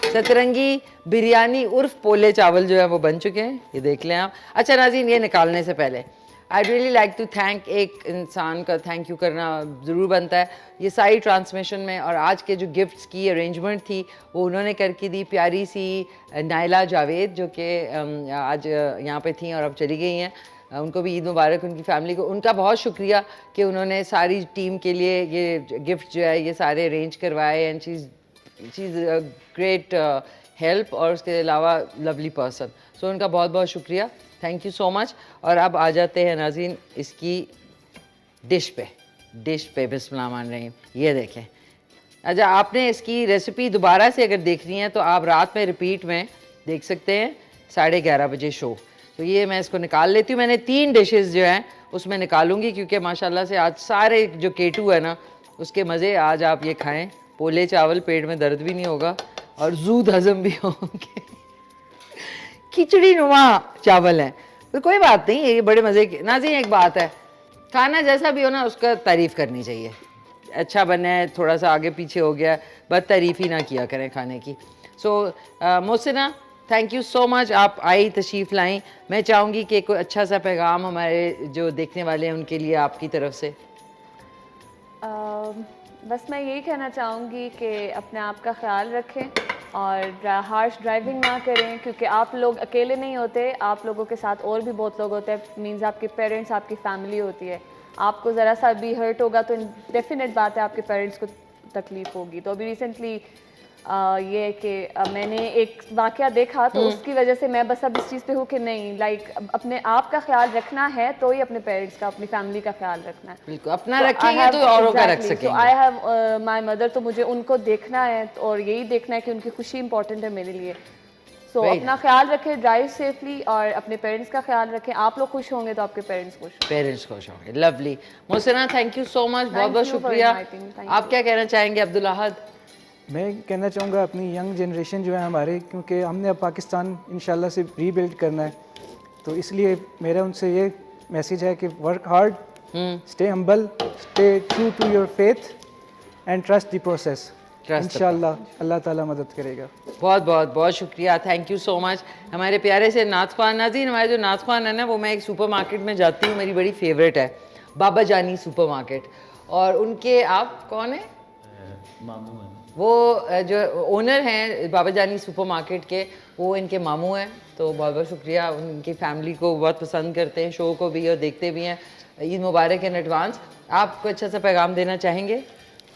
सतरंगी बिरयानी उर्फ पोले चावल जो है वो बन चुके हैं, ये देख लें आप। अच्छा नाज़रीन, ये निकालने से पहले I really like to thank, एक इंसान का थैंक यू करना ज़रूर बनता है। ये सारी ट्रांसमिशन में और आज के जो गिफ्ट्स की अरेंजमेंट थी वो उन्होंने करके दी, प्यारी सी नाइला जावेद जो कि आज यहाँ पे थी और अब चली गई हैं। उनको भी ईद मुबारक, उनकी फैमिली को उनका बहुत शुक्रिया कि उन्होंने सारी टीम के लिए ये गिफ्ट जो है ये सारे अरेंज करवाए। And she is a great help, और उसके अलावा लवली पर्सन। सो उनका बहुत बहुत शुक्रिया, थैंक यू सो मच। और अब आ जाते हैं नाज़रीन इसकी डिश पे। बिस्मिल्लाहिर्रहमानिर्रहीम, ये देखें। अच्छा, आपने इसकी रेसिपी दोबारा से अगर देखनी है तो आप रात में रिपीट में देख सकते हैं 11:30 बजे शो। तो ये मैं इसको निकाल लेती हूँ। मैंने 3 डिशेस जो हैं उसमें निकालूंगी क्योंकि माशाल्लाह से आज सारे जो केटू है ना उसके मज़े आज आप ये खाएं। पोले चावल, पेट में दर्द भी नहीं होगा और जूद हज़म भी होंगे। खिचड़ी नुमा चावल हैं, तो कोई बात नहीं, ये बड़े मज़े के। नाज़रीन एक बात है, खाना जैसा भी हो ना उसका तारीफ़ करनी चाहिए, अच्छा बना है थोड़ा सा आगे पीछे हो गया बस तारीफ़ ही ना किया करें खाने की। So Mohsina thank you so much, आप आई तशरीफ़ लाई। मैं चाहूँगी कि कोई अच्छा सा पैगाम हमारे जो देखने वाले हैं उनके लिए आपकी तरफ से। बस मैं यही कहना चाहूँगी कि अपने आप का ख्याल रखें और हार्श ड्राइविंग ना करें, क्योंकि आप लोग अकेले नहीं होते, आप लोगों के साथ और भी बहुत लोग होते हैं। मीन्स आपके पेरेंट्स, आपकी फैमिली होती है। आपको ज़रा सा भी हर्ट होगा तो डेफिनेट बात है आपके पेरेंट्स को तकलीफ़ होगी। तो अभी रिसेंटली ये है कि मैंने एक वाक़या देखा तो उसकी वजह से मैं बस अब इस चीज़ पे हूँ कि नहीं, लाइक अपने आप का ख्याल रखना है तो ही अपने पेरेंट्स का, अपनी फैमिली का ख्याल रखना है। बिल्कुल, अपना रखेंगे तो औरों का रख सकेंगे। आई हैव माय मदर, तो मुझे उनको देखना है और यही देखना है कि उनकी खुशी इंपॉर्टेंट है मेरे लिए। सो अपना ख्याल रखें, ड्राइव सेफली और अपने पेरेंट्स का ख्याल रखें। आप लोग खुश होंगे तो आपके पेरेंट्स खुश होंगे। Lovely Mohsina, thank you so much, बहुत बहुत शुक्रिया। आप क्या कहना चाहेंगे अब्दुल अहद? मैं कहना चाहूँगा अपनी यंग जनरेशन जो है हमारे, क्योंकि हमने अब पाकिस्तान इंशाल्लाह से रीबिल्ड करना है, तो इसलिए मेरा उनसे ये मैसेज है कि work hard, stay humble, stay true to your faith and trust the process. इंशाल्लाह अल्लाह ताला मदद करेगा। बहुत बहुत बहुत शुक्रिया, थैंक यू सो मच। हमारे प्यारे से नाथ ख्वान। नाज़रीन, हमारे जो नाथ ख्वान है ना, वो मैं एक सुपर मार्केट में जाती हूँ, मेरी बड़ी फेवरेट है बाबा जानी सुपर मार्केट, और उनके आप कौन है? मामू है वो जो ओनर हैं बाबा जानी सुपर मार्केट के, वो इनके मामू हैं। तो बहुत बहुत शुक्रिया, उनकी फैमिली को बहुत पसंद करते हैं, शो को भी और देखते भी हैं। ईद मुबारक इन एडवांस। आप कोई अच्छा सा पैगाम देना चाहेंगे?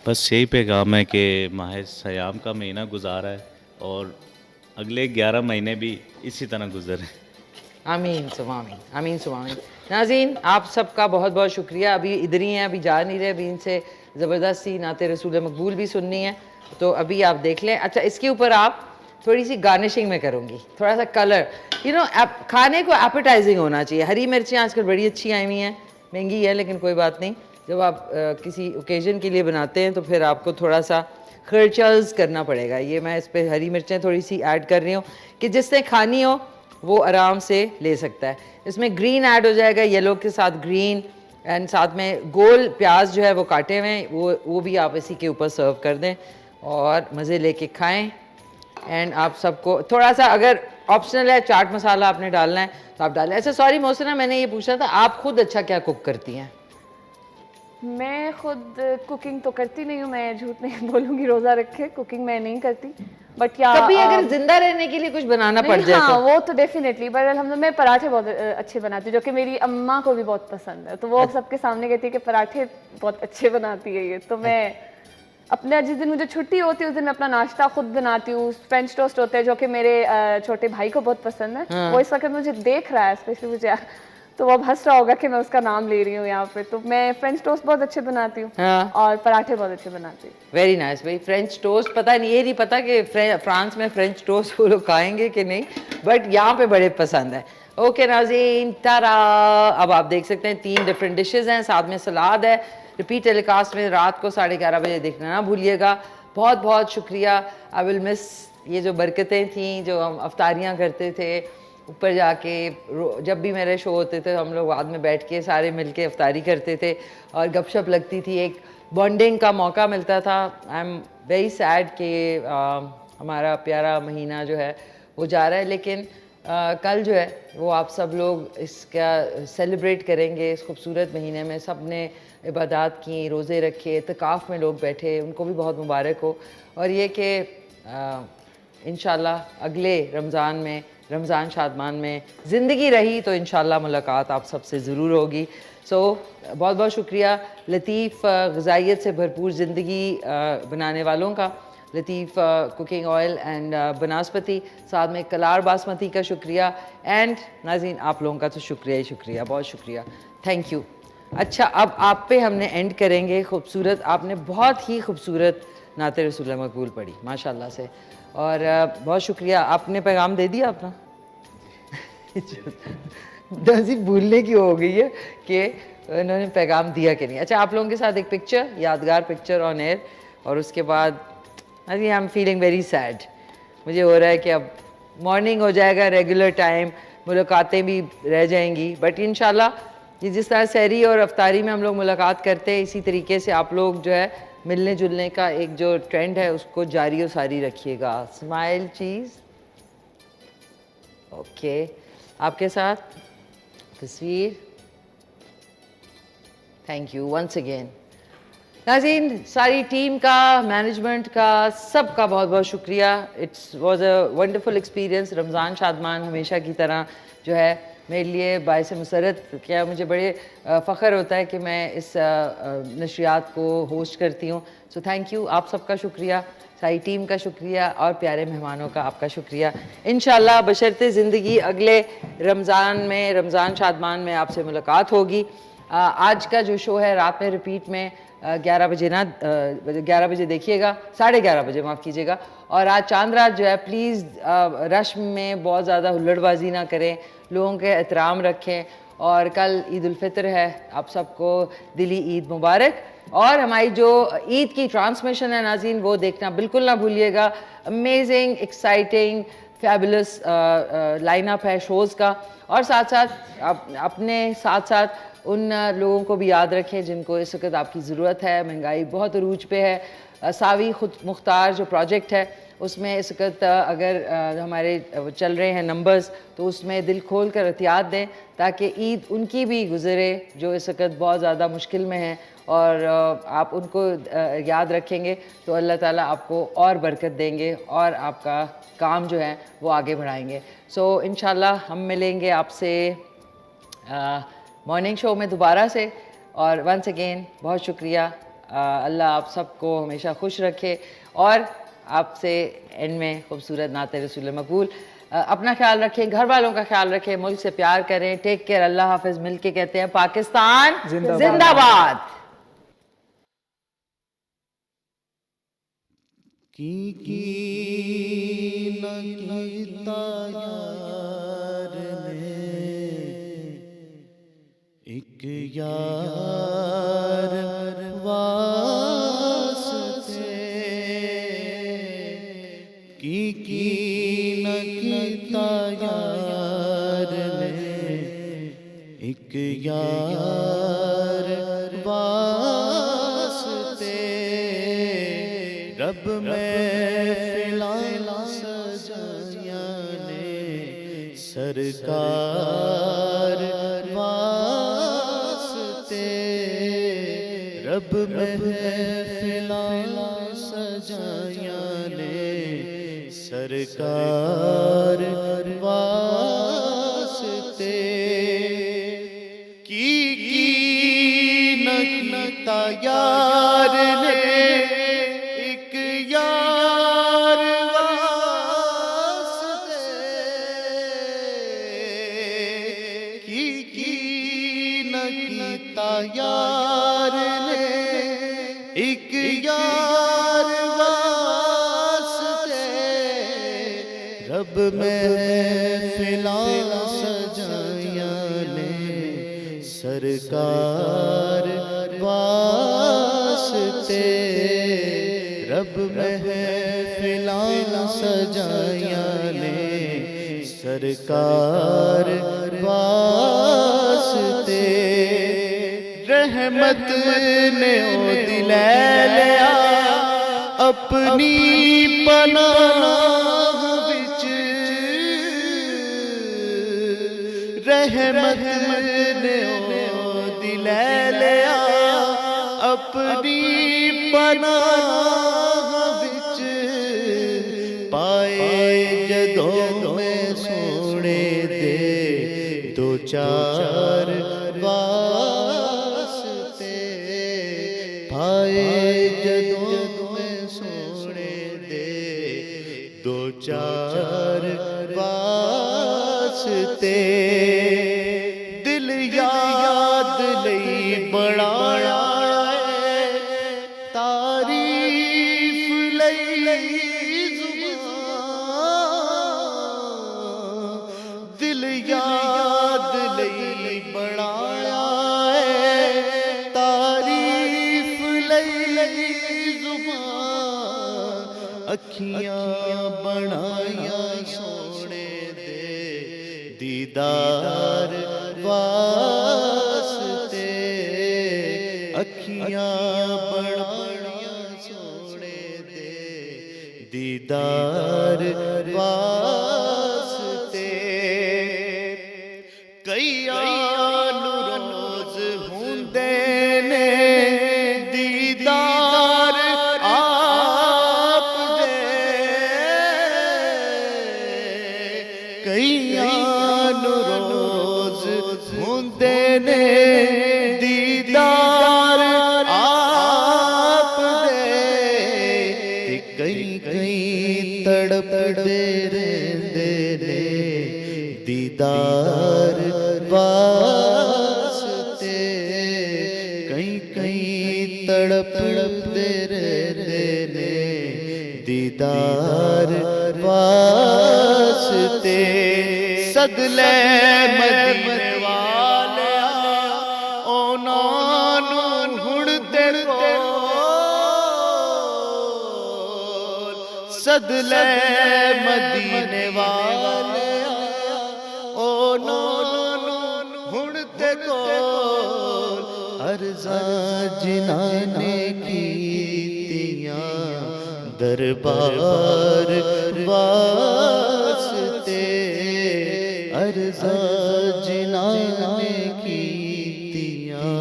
बस यही पैगाम है कि माह सयाम का महीना गुजारा है और अगले 11 महीने भी इसी तरह गुजरे। आमीन सुमा आमीन, आमीन सुमा आमीन। नाज़रीन, आप सबका बहुत बहुत शुक्रिया। अभी इधर ही हैं, अभी जा नहीं रहे, अभी इनसे ज़बरदस्ती नाते रसूल मकबूल भी सुननी है, तो अभी आप देख लें। अच्छा, इसके ऊपर आप थोड़ी सी गार्निशिंग में करूँगी, थोड़ा सा कलर, यू नो, खाने को एपेटाइजिंग होना चाहिए। हरी मिर्चें आजकल बड़ी अच्छी आई हुई हैं, महंगी है लेकिन कोई बात नहीं। जब आप किसी ओकेजन के लिए बनाते हैं तो फिर आपको थोड़ा सा खर्चल्स करना पड़ेगा। ये मैं इस पर हरी मिर्चें थोड़ी सी ऐड कर रही हूँ कि जिसने खानी हो वो आराम से ले सकता है। इसमें ग्रीन ऐड हो जाएगा, येलो के साथ ग्रीन, एंड साथ में गोल प्याज जो है वो काटे हुए हैं, वो भी आप इसी के ऊपर सर्व कर दें और मज़े लेके खाएं। एंड आप सबको थोड़ा सा, अगर ऑप्शनल है, चाट मसाला आपने डालना है तो आप डालें। अच्छा सॉरी मोहसिना, मैंने ये पूछा था, आप खुद अच्छा क्या कुक करती हैं? मैं खुद कुकिंग तो करती नहीं हूँ, मैं झूठ नहीं बोलूँगी, रोज़ा रखे कुकिंग मैं नहीं करती, बट क्या कभी अगर जिंदा रहने के लिए कुछ बनाना पड़ जाए हाँ, वो तो डेफिनेटली। बट अल्हम्दुलिल्लाह मैं पराठे बहुत अच्छे बनाती हूँ, जो कि मेरी अम्मा को भी बहुत पसंद है, तो वो सबके सामने कहती है कि पराठे बहुत अच्छे बनाती है ये। तो मैं अपने जिस दिन मुझे छुट्टी होती है उस दिन मैं अपना नाश्ता खुद बनाती हूँ। फ्रेंच टोस्ट होते हैं जो कि मेरे छोटे भाई को बहुत पसंद है, वो इस वक्त मुझे देख रहा है स्पेशली मुझे, तो वो अब हंस रहा होगा कि मैं उसका नाम ले रही हूँ यहाँ पे। तो मैं फ्रेंच टोस्ट बहुत अच्छे बनाती हूँ और पराठे बहुत अच्छे बनाती हूँ। वेरी नाइस भाई। फ्रेंच टोस्ट पता नहीं, ये नहीं पता कि फ्रांस में फ्रेंच टोस्ट वो लोग खाएंगे कि नहीं, बट यहाँ पे बड़े पसंद है। ओके नाज़रीन, तारा, अब आप देख सकते हैं 3 डिफरेंट डिशेज़ हैं, साथ में सलाद है। रिपीट टेलीकास्ट में रात को 11:30 बजे देखना ना भूलिएगा। बहुत बहुत शुक्रिया। आई विल मिस ये जो बरकतें थी, जो हम अफ्तारियाँ करते थे ऊपर जाके, जब भी मेरे शो होते थे हम लोग बाद में बैठ के सारे मिलके अफ्तारी करते थे और गपशप लगती थी, एक बॉन्डिंग का मौका मिलता था। आई एम वेरी सैड कि हमारा प्यारा महीना जो है वो जा रहा है, लेकिन कल जो है वो आप सब लोग इसका सेलिब्रेट करेंगे। इस खूबसूरत महीने में सब ने इबादत की, रोज़े रखे, इत्काफ़ में लोग बैठे, उनको भी बहुत मुबारक हो। और ये कि इंशाल्लाह अगले रमज़ान में, रमज़ान शादमान में ज़िंदगी रही तो इंशाल्लाह मुलाकात आप सबसे ज़रूर होगी। सो बहुत बहुत शुक्रिया लतीफ़ ग़िज़ाइयत से भरपूर ज़िंदगी बनाने वालों का, लतीफ़ कुकिंग ऑयल एंड बनस्पति, साथ में कलार बासमती का शुक्रिया, एंड नाज़रीन आप लोगों का तो शुक्रिया ही शुक्रिया, बहुत शुक्रिया, थैंक यू। अच्छा, अब आप पे हमने एंड करेंगे। खूबसूरत, आपने बहुत ही खूबसूरत नाते रसूल मकबूल पढ़ी माशाल्लाह से, और बहुत शुक्रिया। आपने पैगाम दे दिया अपना? नाज़रीन भूलने की हो गई है कि उन्होंने पैगाम दिया कि नहीं। अच्छा, आप लोगों के साथ एक पिक्चर, यादगार पिक्चर ऑन एयर, और उसके बाद I am feeling very sad. मुझे हो रहा है कि अब मॉर्निंग हो जाएगा, रेगुलर टाइम, मुलाकातें भी रह जाएंगी, बट इंशाल्लाह ये जिस तरह सहरी और अफ्तारी में हम लोग मुलाकात करते हैं, इसी तरीके से आप लोग जो है मिलने जुलने का एक जो ट्रेंड है उसको जारी और सारी रखिएगा। स्माइल चीज़, ओके, आपके साथ तस्वीर। Thank you once again. नाज़रीन, सारी टीम का, मैनेजमेंट का, सब का बहुत बहुत शुक्रिया। It's was a wonderful experience. Ramzan Shadman हमेशा की तरह जो है मेरे लिए बायस मुसरत, क्या मुझे बड़े फ़ख्र होता है कि मैं इस नशरियात को होस्ट करती हूँ। सो थैंक यू, आप सबका शुक्रिया, सारी टीम का शुक्रिया और प्यारे मेहमानों का आपका शुक्रिया। इंशाल्लाह बशर्ते ज़िंदगी अगले रमज़ान में, रमज़ान शादमान में आपसे मुलाकात होगी। आज का जो शो है रात में रिपीट में 11 बजे ना 11 बजे देखिएगा, 11:30 बजे माफ़ कीजिएगा। और आज चांद रात जो है प्लीज़ रश में बहुत ज़्यादा हुल्लड़बाजी ना करें, लोगों के एहतराम रखें। और कल ईद उल फितर है, आप सबको दिली ईद मुबारक। और हमारी जो ईद की ट्रांसमिशन है नाज़रीन, वो देखना बिल्कुल ना भूलिएगा। अमेजिंग, एक्साइटिंग, फैबुलस लाइनअप है शोज़ का। और साथ साथ अपने साथ साथ उन लोगों को भी याद रखें जिनको इस वक्त आपकी ज़रूरत है। महंगाई बहुत अरूज पे है। सावी खुद मुख्तार जो प्रोजेक्ट है उसमें इस वक्त अगर हमारे चल रहे हैं नंबर्स, तो उसमें दिल खोल कर एहतियात दें ताकि ईद उनकी भी गुज़रे जो इस वक्त बहुत ज़्यादा मुश्किल में हैं। और आप उनको याद रखेंगे तो अल्लाह ताला आपको और बरकत देंगे और आपका काम जो है वो आगे बढ़ाएंगे। सो इंशाल्लाह हम मिलेंगे आपसे मॉर्निंग शो में दोबारा से। और वंस अगेन बहुत शुक्रिया। अल्लाह आप सबको हमेशा खुश रखे। और आपसे एंड में खूबसूरत नाते रसूल मकबूल। अपना ख्याल रखें, घर वालों का ख्याल रखें, मुल्क से प्यार करें। टेक केयर, अल्लाह हाफिज़। मिल के कहते हैं पाकिस्तान जिंदाबाद। की न कीता यार ने एक यार वास्ते, की न कीता यार ने एक यार वास्ते, रब में फिलहाल सजाया ने सरकार वास्ते, रब में फिलहाल सजाया ने सरकार वास्ते, की न कीता यार ने एक यार वास्ते, की न कीता यार ने एक यार वास्ते, रब में फिलहाल सजाया ने सरकार वास्ते, रब में फिलहाल सजाया ने सरकार वास्ते, रहमत ने ओ दिलै लिया अपनी पनाह विच, रहमत ने ओ दिलै लिया अपनी पनाह विच, पाए जदों में सोने दे दो चार वास्ते, पाए जदों में सोने दे दो चार वास्ते, दिल याद लई बनाया तारीफ लई ज़ुबान, दिल याद लई बनाया तारीफ लई ज़ुबान, अखियां बनाया सोने दे दीदार वास्ते, अखियां बनाया सोने दे दीदार वास्ते कई रोज हुंदे ने दीदार आप दे कई रोज हुंदे ने दीदार आप दे कई कई तड़पदे रहंदे ने दीदार वास्ते कई कई तड़पदे रहंदे ने दीदार वास्ते सदले मदीने वाले ओनां नूं हुण तेरे कोल सदले मदीने वाले ओनां नूं हुण तेरे कोल अर्ज़ां जिन्हां ने कीतियां दरबार वास्ते अर्ज़ां जिन्हां ने कीतियां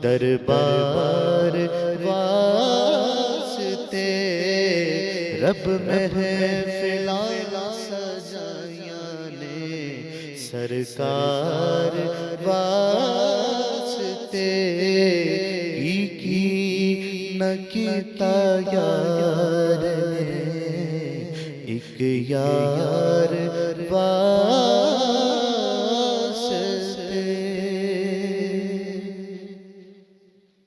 दरबार वास्ते रब महफ़िलां सजाइयां ने सरकार वास्ते की न कीता यार ने एक यार